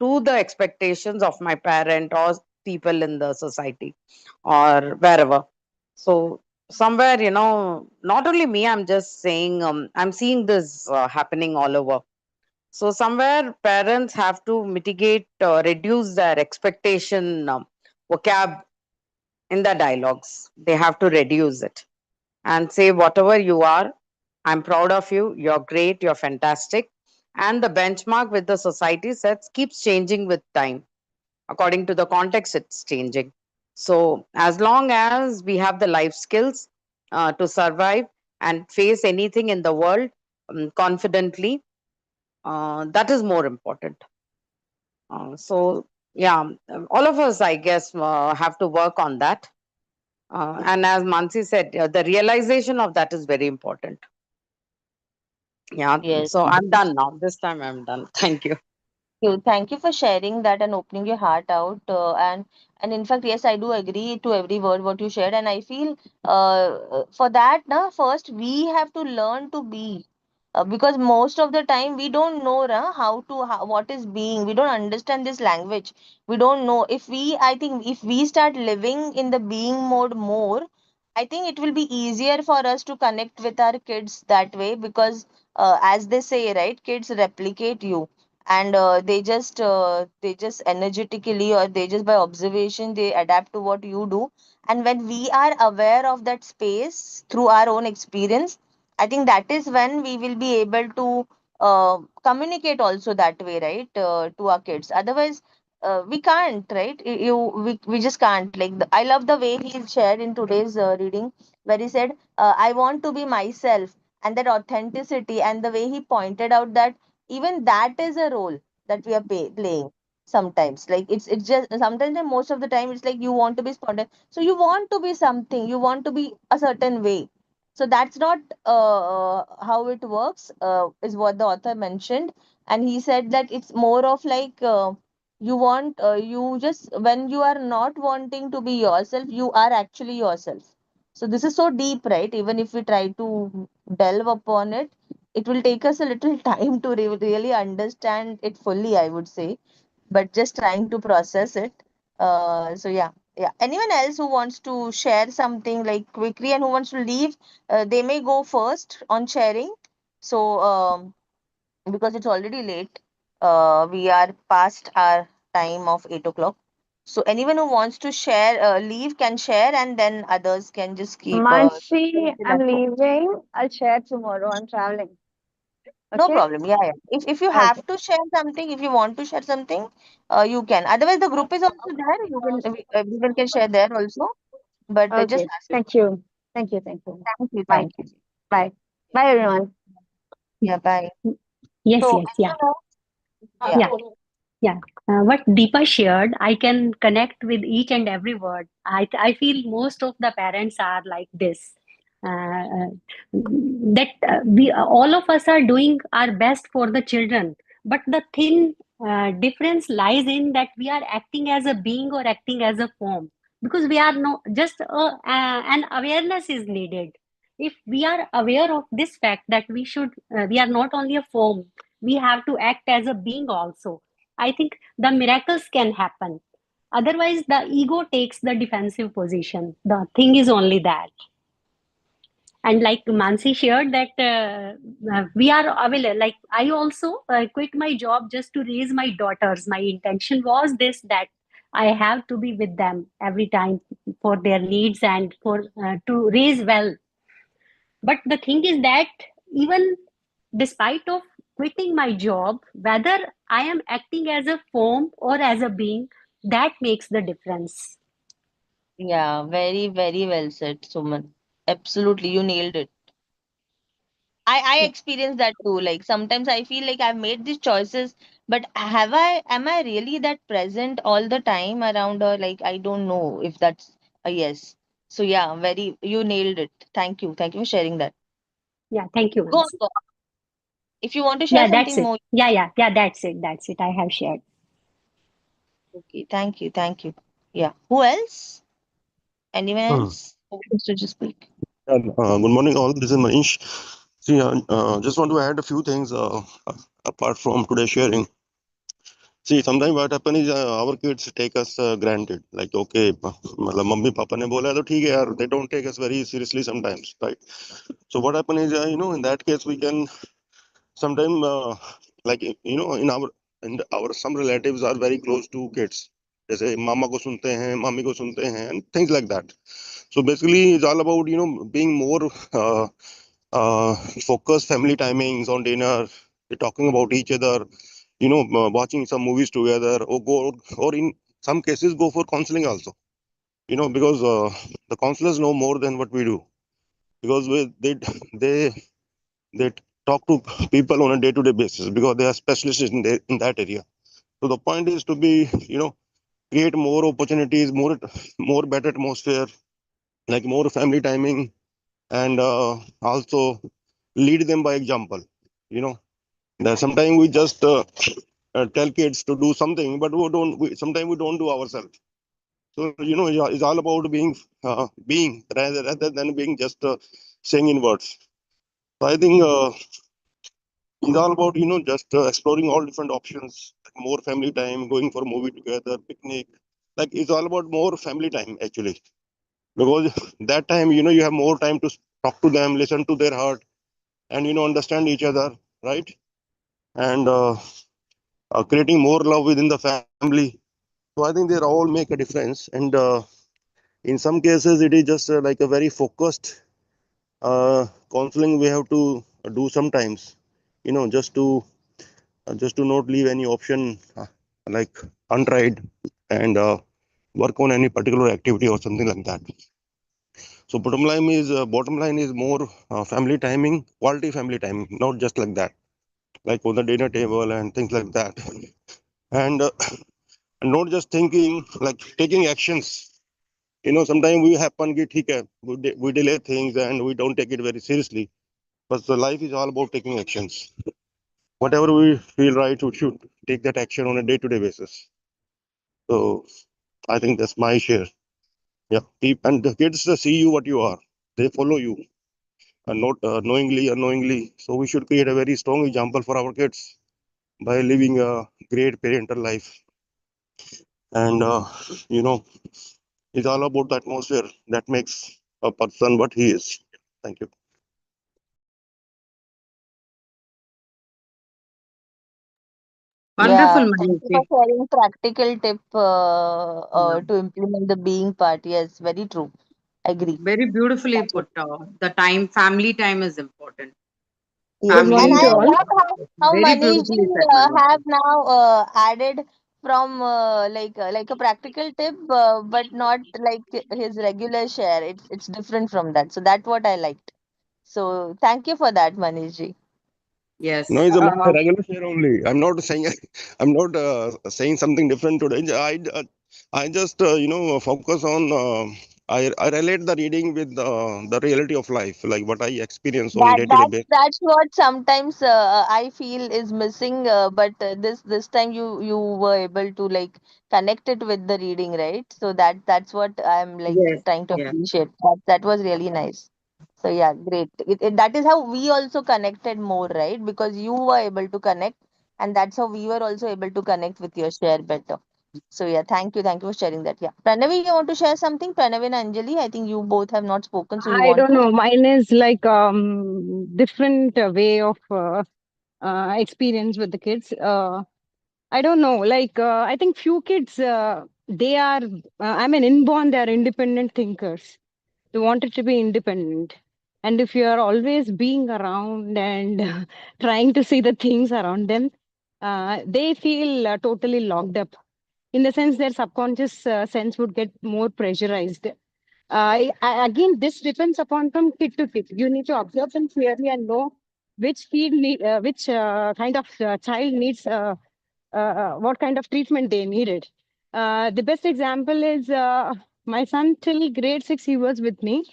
to the expectations of my parent or people in the society or wherever. So somewhere, not only me, I'm just saying, I'm seeing this happening all over. So somewhere parents have to mitigate, reduce their expectation vocab in the dialogues. They have to reduce it and say, whatever you are, I'm proud of you. You're great. You're fantastic. And the benchmark with the society sets keeps changing with time. According to the context, it's changing. So as long as we have the life skills to survive and face anything in the world confidently, that is more important. So yeah, all of us, I guess, have to work on that. And as Mansi said, the realization of that is very important. Yeah. Yes. So I'm done now. This time I'm done. Thank you. Thank you for sharing that and opening your heart out. And in fact, yes, I do agree to every word what you shared. And I feel for that, na, first we have to learn to be. Because most of the time we don't know what is being. We don't understand this language. We don't know. I think if we start living in the being mode more, I think it will be easier for us to connect with our kids that way. Because as they say, right, kids replicate you, and they just energetically, or they just by observation, they adapt to what you do. And when we are aware of that space through our own experience, I think that is when we will be able to communicate also that way, right, to our kids. Otherwise, we can't, right? We just can't. Like I love the way he shared in today's reading, where he said, "I want to be myself," and that authenticity, and the way he pointed out that even that is a role that we are playing sometimes. Like it's just sometimes, and most of the time, it's like you want to be spontaneous, so you want to be something, you want to be a certain way. So that's not how it works, is what the author mentioned. And he said that it's more of like, you just, when you are not wanting to be yourself, you are actually yourself. So this is so deep, right? Even if we try to delve upon it, it will take us a little time to really understand it fully, I would say, but just trying to process it. So yeah, yeah. Anyone else who wants to share something like quickly and who wants to leave, they may go first on sharing. So because it's already late, we are past our time of 8 o'clock. So anyone who wants to share, leave, can share, and then others can just keep. Mansi, Till I'm at home. leaving. I'll share tomorrow. I'm traveling. No Okay? problem. Yeah, yeah. If you Okay. have to share something, if you want to share something, you can. Otherwise, the group is also there. Everyone can share there also. But just Okay. ask. Thank you. Thank you. Thank you. Thank you. Bye. Thank you. Bye. Bye, everyone. Yeah. Bye. Yes, So yes, yeah, yeah. yeah, yeah. What Deepa shared, I can connect with each and every word. I feel most of the parents are like this. That we all of us are doing our best for the children, but the thin difference lies in that we are acting as a being or acting as a form, because we are no just an awareness is needed. If we are aware of this fact that we are not only a form, we have to act as a being also. I think the miracles can happen. Otherwise, the ego takes the defensive position. The thing is only that. And like Mansi shared that we are available. Like I also quit my job just to raise my daughters. My intention was this, that I have to be with them every time for their needs and for to raise well. But the thing is that even despite of quitting my job, whether I am acting as a form or as a being, that makes the difference. Yeah, very, very well said, Suman. Absolutely, you nailed it. I Yeah. experience that too. Like sometimes I feel like I've made these choices, but am I really that present all the time around her? Like I don't know if that's a yes. So yeah, very you nailed it. Thank you. Thank you for sharing that. Yeah, thank you, Go on, Mansi. go on. If you want to share Yeah, that's something it. more, Yeah, that's it. That's it. I have shared. okay. Thank you. Thank you. Yeah. Who else? Anyone Hmm. else who wants to just speak? Good morning, all. This is Manish. See, just want to add a few things apart from today's sharing. See, sometimes what happens is our kids take us granted. Like, okay, मतलब mummy papa ने बोला है तो ठीक है यार. They don't take us very seriously sometimes, right? So what happens is, in that case, we can sometimes, like, in our some relatives are very close to kids. जैसे मामा को सुनते हैं, मामी को सुनते हैं, and things like that. So basically, it's all about being more focused family timings on dinner, talking about each other, watching some movies together, or in some cases go for counseling also. Because the counselors know more than what we do, because they they talk to people on a day-to-day basis because they are specialists in that area. So the point is to be, create more opportunities, more better atmosphere, like more family timing, and also lead them by example. You know, that sometimes we just tell kids to do something, but sometimes we don't do ourselves. So it's all about being rather than being just saying in words. So I think it's all about just exploring all different options, like more family time, going for a movie together, picnic. Like it's all about more family time actually, because that time you have more time to talk to them, listen to their heart, and understand each other, right? And creating more love within the family. So I think they all make a difference, and in some cases it is just like a very focused counseling we have to do sometimes, just to not leave any option like untried, and work on any particular activity or something like that. So bottom line is more family timing, quality family timing, not just like that, like on the dinner table and things like that. And not just thinking, like taking actions. Sometimes we happen ki, theek hai, we delay things and we don't take it very seriously, but the life is all about taking actions. Whatever we feel right, we should take that action on a day-to-day basis. So I think that's my share. Yeah, and the kids see you what you are, they follow you, and not knowingly, unknowingly. So we should create a very strong example for our kids by living a great parental life. And it's all about the atmosphere that makes a person what he is. Thank you. Yeah, Wonderful, thank you for Manoj. sharing practical tip Yeah. to implement the being part. Yes, very true. Agree. Very beautifully put. The family time is important. Yes, Good and morning Family to I all. love how Very Manishji beautifully said, have Manoj. now added from like a practical tip, but not like his regular share. It's different from that. So that's what I liked. So thank you for that, Manishji. No, Yes. it's my regular share only. I'm not saying I'm not saying something different today. I just focus on I relate the reading with the reality of life, like what I experience on That day-to-day that's basis. that's what sometimes I feel is missing. But this time you were able to like connect it with the reading, right? So that's what I'm like Yes. trying to Yes. appreciate. That was really nice. So yeah, great. That is how we also connected more, right? Because you were able to connect, and that's how we were also able to connect with your share better. So yeah, thank you for sharing that. Yeah, Pranavi, you want to share something? Pranavi and Anjali, I think you both have not spoken, so you I want don't to. know. Mine is like different way of experience with the kids. I don't know. Like I think few kids they are. I mean, inborn they are independent thinkers. They wanted to be independent. And if you are always being around and trying to see the things around them, they feel totally locked up. In the sense, their subconscious sense would get more pressurized. Again, this depends upon from kid to kid. You need to observe them clearly and know which kind of child needs what kind of treatment they needed. The best example is my son till grade 6, he was with me.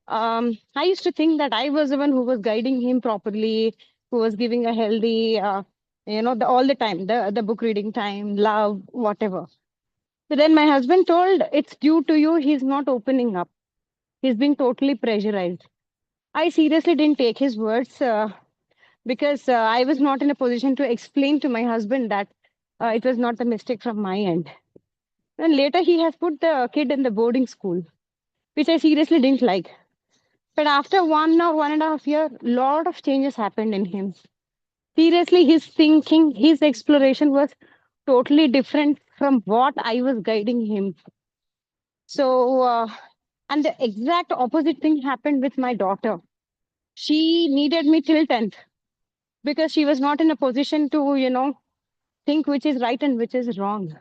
I used to think that I was the one who was guiding him properly, who was giving a healthy, all the time, the book reading time, love, whatever. So then my husband told, it's due to you, he's not opening up. He's being totally pressurized. I seriously didn't take his words because I was not in a position to explain to my husband that it was not a mistake from my end. And later he has put the kid in the boarding school, which I seriously didn't like. But after 1 or 1.5 years, lot of changes happened in him. Seriously, his thinking, his exploration was totally different from what I was guiding him. So, and the exact opposite thing happened with my daughter. She needed me till 10th because she was not in a position to, think which is right and which is wrong.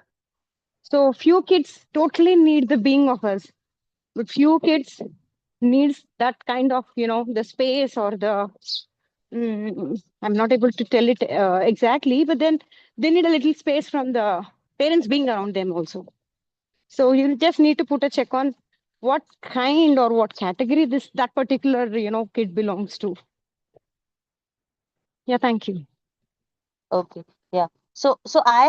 So few kids totally need the being of us, but few kids needs that kind of, the space or the, I'm not able to tell it exactly, but then they need a little space from the parents being around them also. So you just need to put a check on what kind or what category that particular, kid belongs to. Yeah, thank you. Okay, yeah. So I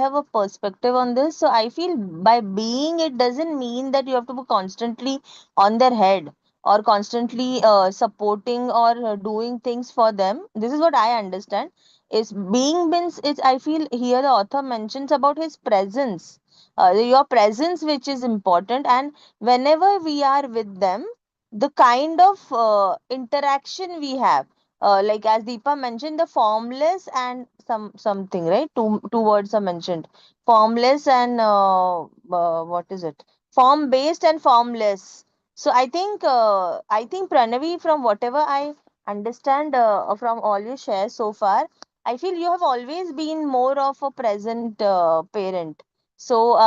have a perspective on this. So I feel by being, it doesn't mean that you have to be constantly on their head or constantly supporting or doing things for them. This is what I understand. Is being means it's, I feel here the author mentions about his presence, your presence, which is important, and whenever we are with them, the kind of interaction we have, like as Deepa mentioned, the formless and something, right? Two words are mentioned: formless and what is it? Form based and formless. So I think Pranavi, from whatever I understand from all you share so far, I feel you have always been more of a present parent. So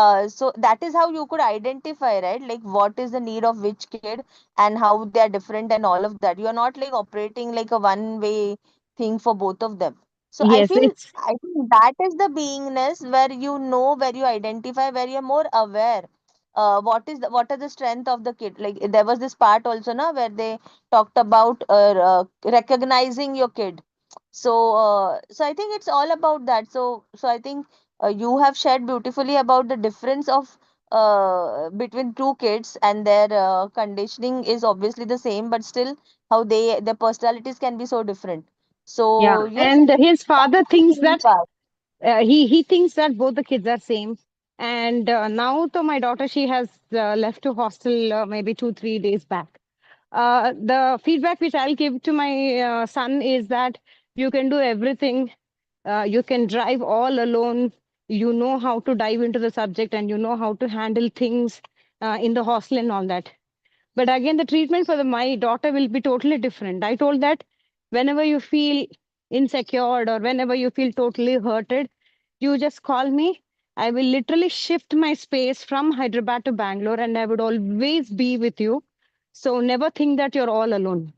that is how you could identify, right? Like what is the need of which kid and how they are different and all of that. You are not like operating like a one way thing for both of them. So I Yes, feel, it's I think that is the beingness where you know, where you identify, where you're more aware. What are the strength of the kid? Like there was this part also now where they talked about recognizing your kid. So I think it's all about that. So I think you have shared beautifully about the difference of between two kids, and their conditioning is obviously the same, but still how their personalities can be so different. yeah. So yes, And his that's father the thinks main that part. he thinks that both the kids are same. And now, to my daughter, she has left to hostel maybe 2 3 days back. The feedback which I'll give to my son is that you can do everything. You can drive all alone. You know how to dive into the subject and you know how to handle things in the hostel and all that. But again, the treatment for my daughter will be totally different. I told that whenever you feel insecure or whenever you feel totally hurted, you just call me. I will literally shift my space from Hyderabad to Bangalore and I would always be with you. So never think that you're all alone.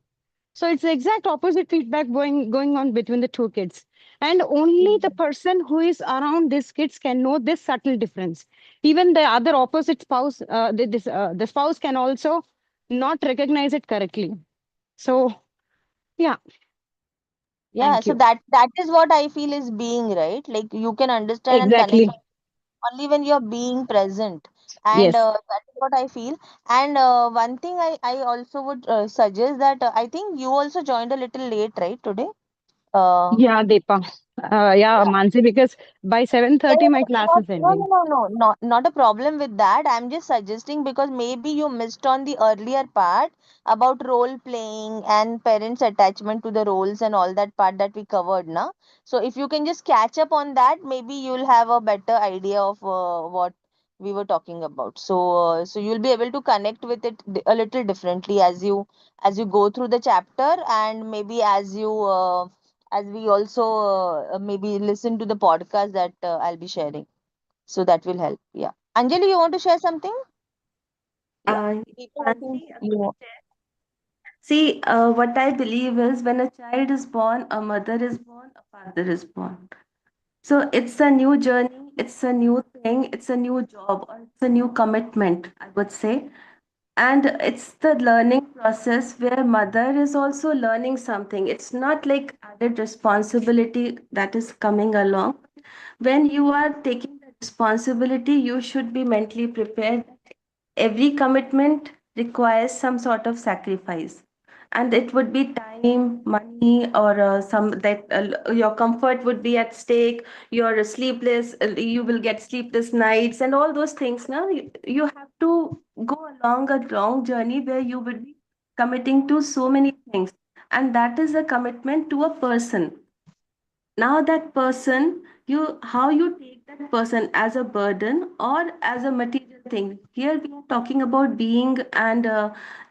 So it's the exact opposite feedback going on between the two kids. And only the person who is around these kids can know this subtle difference. Even the other opposite spouse, the spouse can also not recognize it correctly. So yeah, Yeah, thank so you. that is what I feel is being, right? Like you can understand and connect Exactly. only when you're being present, and Yes. that is what I feel. And one thing I also would suggest that I think you also joined a little late, right, today. Yeah, Deepa. Yeah, Yeah. Mansi, because by Yeah, 7:30 my class not, is no, no, ending. no, no, not a problem with that. I'm just suggesting because maybe you missed on the earlier part about role playing and parents' attachment to the roles and all that part that we covered, na? So if you can just catch up on that, maybe you'll have a better idea of what we were talking about. So you'll be able to connect with it a little differently as you go through the chapter, and maybe as we also maybe listen to the podcast that I'll be sharing. So that will help. Yeah. Anjali, you want to share something? Yeah. Uh, Deepa, I think Mansi, you know. see, what I believe is when a child is born, a mother is born, a father is born. So it's a new journey, it's a new thing, it's a new job, or it's a new commitment, I would say. And it's the learning process where mother is also learning something. It's not like added responsibility that is coming along. When you are taking the responsibility, you should be mentally prepared. Every commitment requires some sort of sacrifice, and it would be time, money, or some that your comfort would be at stake. You're sleepless, you will get sleepless nights and all those things. Now you have to go along a long journey where you will be committing to so many things, and that is a commitment to a person. Now that person, you how you take that person, as a burden or as a material thing. Here we are talking about being and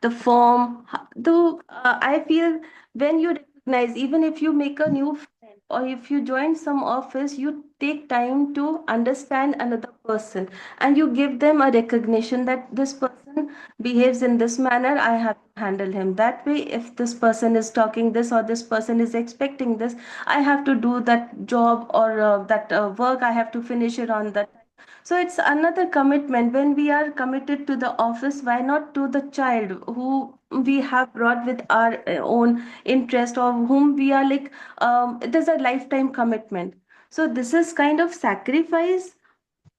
the form. Though I feel when you recognize, even if you make a new friend or if you join some office, you take time to understand another person, and you give them a recognition that this person behaves in this manner, I have to handle him that way. If this person is talking this or this person is expecting this, I have to do that job or that work. I have to finish it on that time. So it's another commitment. When we are committed to the office, why not to the child who we have brought with our own interest, or whom we are like, there's a lifetime commitment. So this is kind of sacrifice,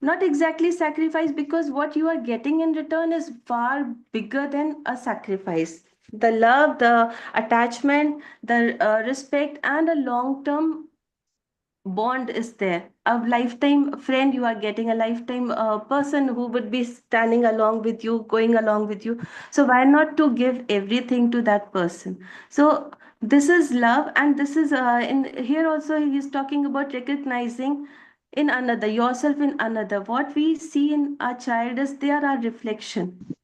not exactly sacrifice, because what you are getting in return is far bigger than a sacrifice. The love, the attachment, the respect, and a long term bond is there. A lifetime friend, you are getting a lifetime person who would be standing along with you, going along with you. So why not to give everything to that person? So this is love, and this is in here also he's talking about recognizing in another, yourself in another. What we see in our child is they are our reflection.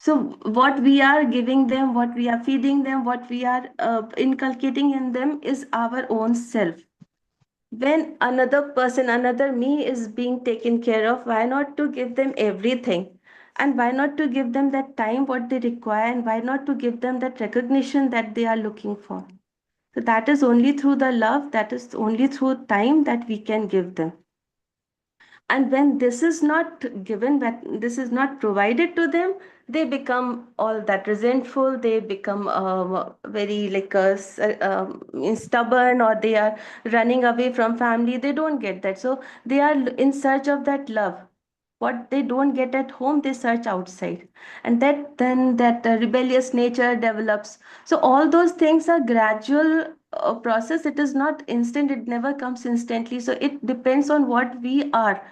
So what we are giving them, what we are feeding them, what we are inculcating in them is our own self. When another person, another me is being taken care of, why not to give them everything? And why not to give them that time what they require, and why not to give them that recognition that they are looking for? So that is only through the love, that is only through time that we can give them. And when this is not given, when this is not provided to them, they become all that resentful, they become very like stubborn, or they are running away from family. They don't get that, so they are in search of that love. What they don't get at home, they search outside, and that then that rebellious nature develops. So all those things are gradual process. It is not instant, it never comes instantly. So it depends on what we are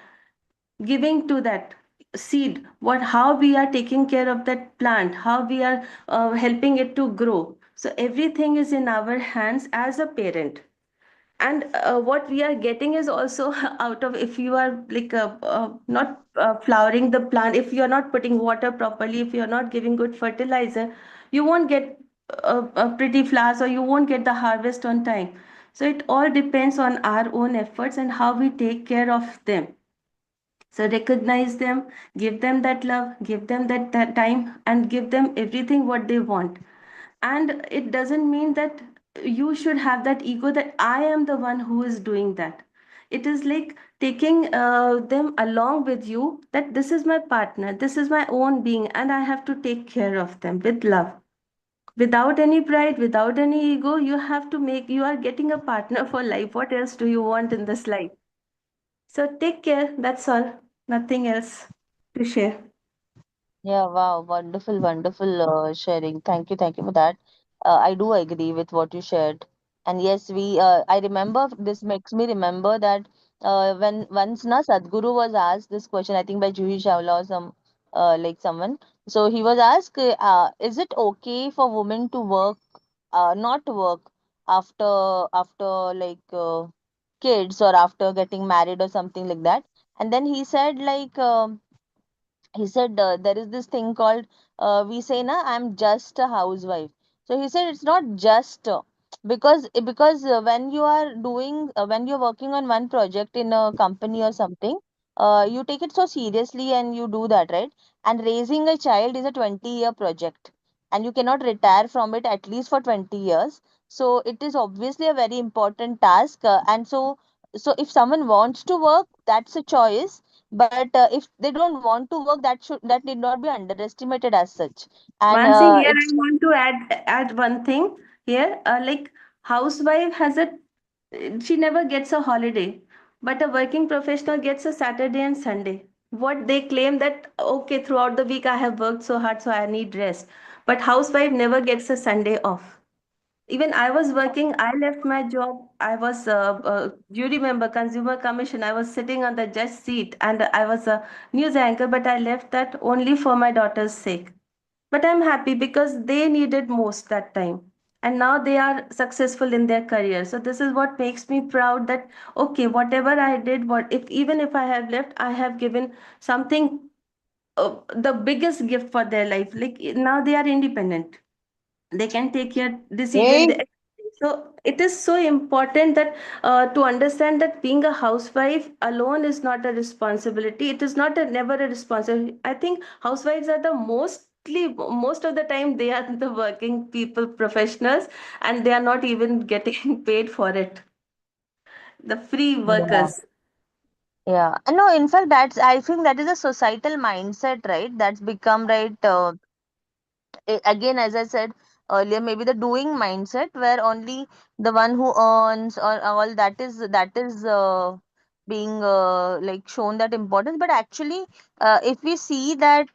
giving to that seed, what how we are taking care of that plant, how we are helping it to grow. So everything is in our hands as a parent. And what we are getting is also out of, if you are like not flowering the plant, if you are not putting water properly, if you are not giving good fertilizer, you won't get pretty flowers, or you won't get the harvest on time. So it all depends on our own efforts and how we take care of them. So recognize them, give them that love, give them that time, and give them everything what they want. And it doesn't mean that you should have that ego that I am the one who is doing that. It is like taking them along with you, that this is my partner, this is my own being, and I have to take care of them with love. Without any pride, without any ego, you have to make, you are getting a partner for life. What else do you want in this life? So take care. That's all. Nothing else to share. Yeah, wow, wonderful, wonderful sharing. Thank you for that. I do agree with what you shared. And yes, I remember, this makes me remember that when once na Sadhguru was asked this question, I think by Juhi Chawla or some like someone. So he was asked, is it okay for women to work, not work after like kids or after getting married or something like that? And then he said like. He said there is this thing called we say na I'm just a housewife. So he said it's not just because when you are doing when you're working on one project in a company or something, you take it so seriously and you do that, right? And raising a child is a 20-year project, and you cannot retire from it at least for 20 years. So it is obviously a very important task, and so if someone wants to work, that's a choice. But if they don't want to work, that need not be underestimated as such. And Mansi, here I it's want to add one thing here. Like housewife has a she never gets a holiday, but a working professional gets a Saturday and Sunday. What they claim that okay, throughout the week I have worked so hard, so I need rest. But housewife never gets a Sunday off. Even I was working, I left my job. I was a jury member, consumer commission. I was sitting on the judge seat and I was a news anchor, but I left that only for my daughter's sake. But I'm happy because they needed most that time. And now they are successful in their career. So this is what makes me proud that okay, whatever I did, what if even if I have left, I have given something, the biggest gift for their life. Like now they are independent, they can take your decision. Hey, So it is so important that to understand that being a housewife alone is not a responsibility. It is not a never a responsibility. I think housewives are the most of the time they are the working people professionals, and they are not even getting paid for it, the free yeah, workers. yeah. No, in fact, I think that is a societal mindset, right? That's become right. Again, as I said earlier, maybe the doing mindset where only the one who earns or all that is being like shown that importance. But actually, if we see that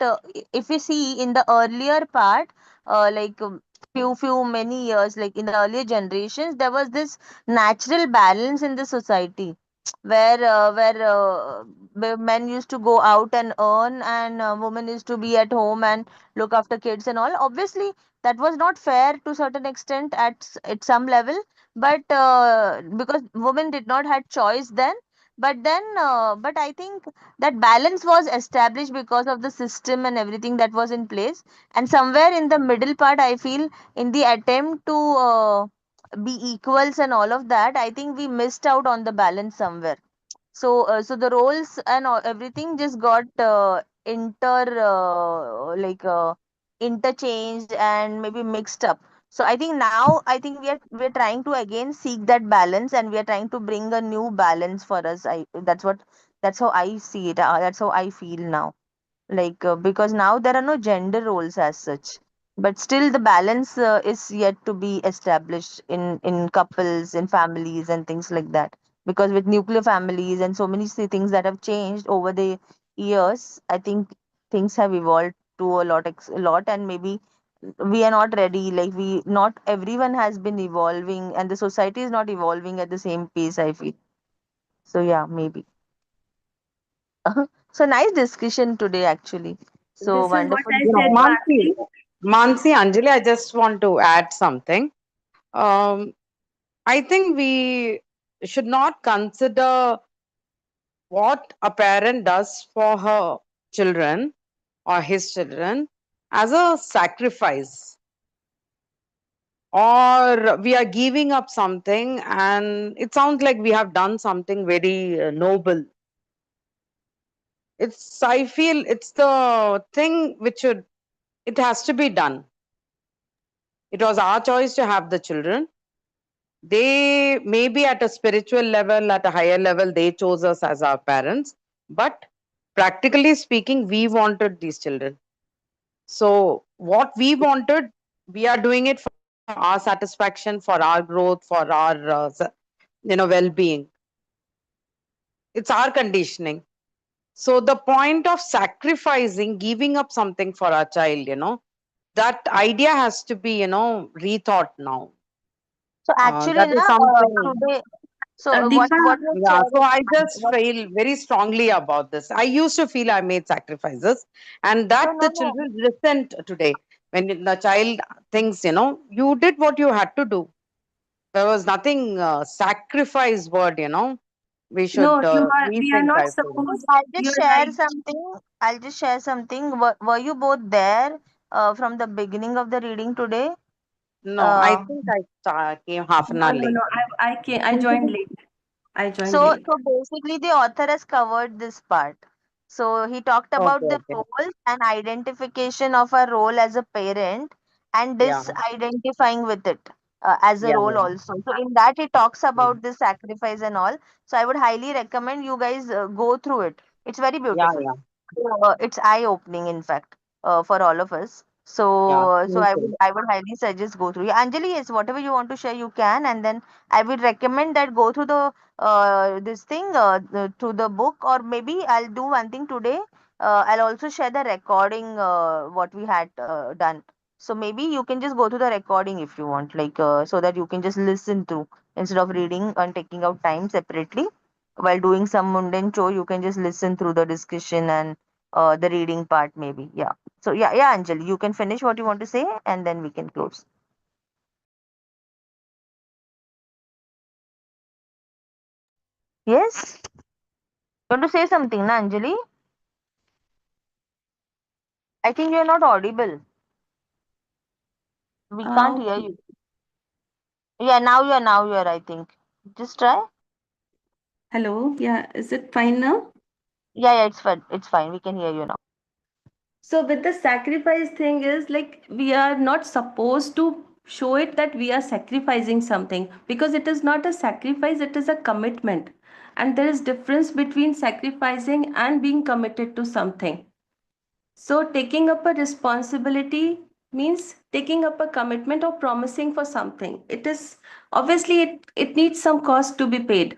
if we see in the earlier part, like few many years, like in the earlier generations, there was this natural balance in the society where men used to go out and earn, and women used to be at home and look after kids and all. Obviously, that was not fair to certain extent at some level, but because women did not had choice then. But I think that balance was established because of the system and everything that was in place. And somewhere in the middle part, I feel, in the attempt to be equals and all of that, I think we missed out on the balance somewhere. So the roles and everything just got interchanged and maybe mixed up. So I think now, I think we're trying to again seek that balance, and we are trying to bring a new balance for us. That's how I see it. That's how I feel now. Like because now there are no gender roles as such, but still the balance is yet to be established in couples, in families and things like that. Because with nuclear families and so many things that have changed over the years, I think things have evolved to a lot, and maybe we are not ready. Like, we not everyone has been evolving, and the society is not evolving at the same pace, I feel. So yeah, maybe. So nice discussion today, actually. So This is what wonderful I you know, said, discussion. Mansi, Mansi. Mansi, Anjali, I just want to add something. Um, I think we should not consider what a parent does for her children or his children as a sacrifice, or we are giving up something and it sounds like we have done something very noble. It's, I feel it's the thing which should, it has to be done. It was our choice to have the children. They maybe at a spiritual level, at a higher level, they chose us as our parents, but practically speaking, we wanted these children. So what we wanted, we are doing it for our satisfaction, for our growth, for our well-being. It's our conditioning. So the point of sacrificing, giving up something for our child, that idea has to be rethought now. So actually, That is na, something. today, so Deepa, what you're Yeah, so sharing, I just what, feel very strongly about this. I used to feel I made sacrifices, and no, that no, the no. children resent today. When the child thinks, you did what you had to do. There was nothing sacrifice word, we should no, we are rethink, not I feel. But supposed, I'll just you're share right. something. I'll just share something. Were you both there from the beginning of the reading today? No, I Uh, think I came half an No, hour no, late. no. I joined late. I joined late. so basically, the author has covered this part. So he talked Okay, about the okay. roles and identification of a role as a parent and Yeah, disidentifying with it as a yeah, role yeah. also. So in that he talks Mm. about the sacrifice and all. So I would highly recommend you guys go through it. It's very Yeah, beautiful. yeah, It's eye opening, in fact, for all of us. yeah. So Thank you. I would highly suggest go through. Yeah, Anjali, yes, whatever you want to share, you can, and then I would recommend that go through the this thing to the book, or maybe I'll do one thing today. I'll also share the recording what we had done. So maybe you can just go to the recording if you want, like so that you can just listen to instead of reading and taking out time separately while doing some mundane chore. You can just listen through the discussion and the reading part maybe. Yeah. So yeah, Anjali, you can finish what you want to say and then we can close. Yes? You want to say something, na Anjali? I think you're not audible. We can't hear Okay. you. Yeah, now you're, I think. Just try. Hello. Yeah. Is it fine now? Yeah, it's fine. It's fine. We can hear you now. So with the sacrifice thing is like we are not supposed to show it that we are sacrificing something because it is not a sacrifice, it is a commitment. And there is difference between sacrificing and being committed to something. So taking up a responsibility means taking up a commitment or promising for something. It is obviously it needs some cost to be paid.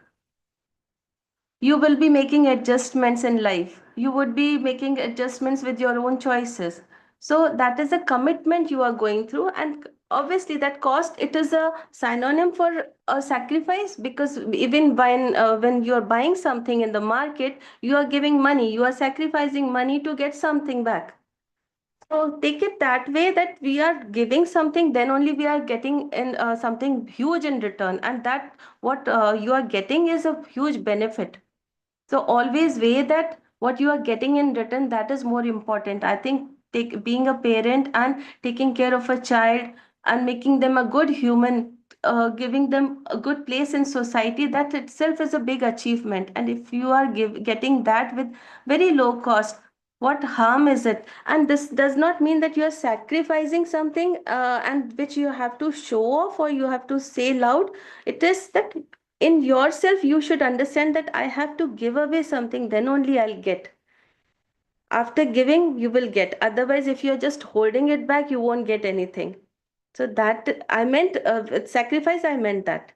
You will be making adjustments in life. You would be making adjustments with your own choices. So that is a commitment you are going through, and obviously that cost, it is a synonym for a sacrifice, because even when you are buying something in the market, you are giving money, you are sacrificing money to get something back. So take it that way, that we are giving something, then only we are getting in something huge in return, and that what you are getting is a huge benefit. So always weigh that what you are getting in return, that is more important. I think being a parent and taking care of a child and making them a good human, giving them a good place in society, that itself is a big achievement. And if you are getting that with very low cost, what harm is it? And this does not mean that you are sacrificing something and which you have to show off or you have to say loud. It is that in yourself you should understand that I have to give away something, then only I'll get. After giving you will get, otherwise if you're just holding it back you won't get anything. So that I meant with sacrifice, I meant that.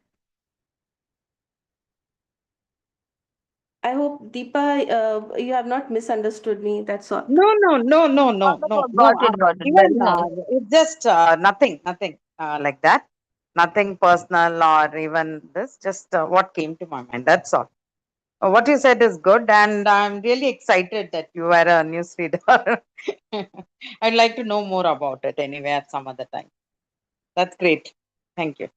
I hope Deepa, you have not misunderstood me, that's all. No, no, no, no, No, no, no, no, no, no. got it. Even Very nice. it's just nothing like that. Nothing personal or even this. Just what came to my mind. That's all. What you said is good, and I'm really excited that you are a newsreader. I'd like to know more about it anyway at some other time. That's great. Thank you.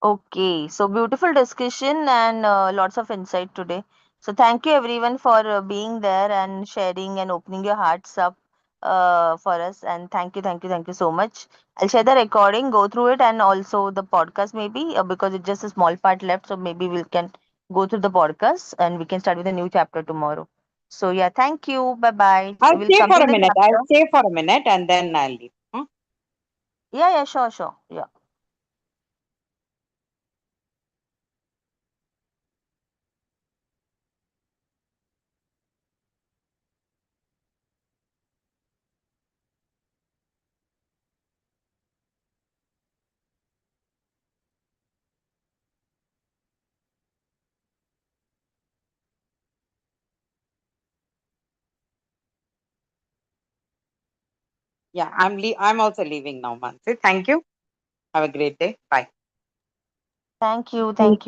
Okay, so beautiful discussion and lots of insight today. So thank you everyone for being there and sharing and opening your hearts up for us. And thank you so much. I'll share the recording, go through it, and also the podcast maybe because it's just a small part left. So maybe we can go through the podcast and we can start with a new chapter tomorrow. So yeah, thank you. Bye bye. I'll We'll stay come for to a the minute. I'll chapter. stay for a minute and then I'll leave. Yeah, sure. Yeah. Yeah, I'm also leaving now, Mansi. Thank you. Have a great day. Bye. Thank you. Thank you.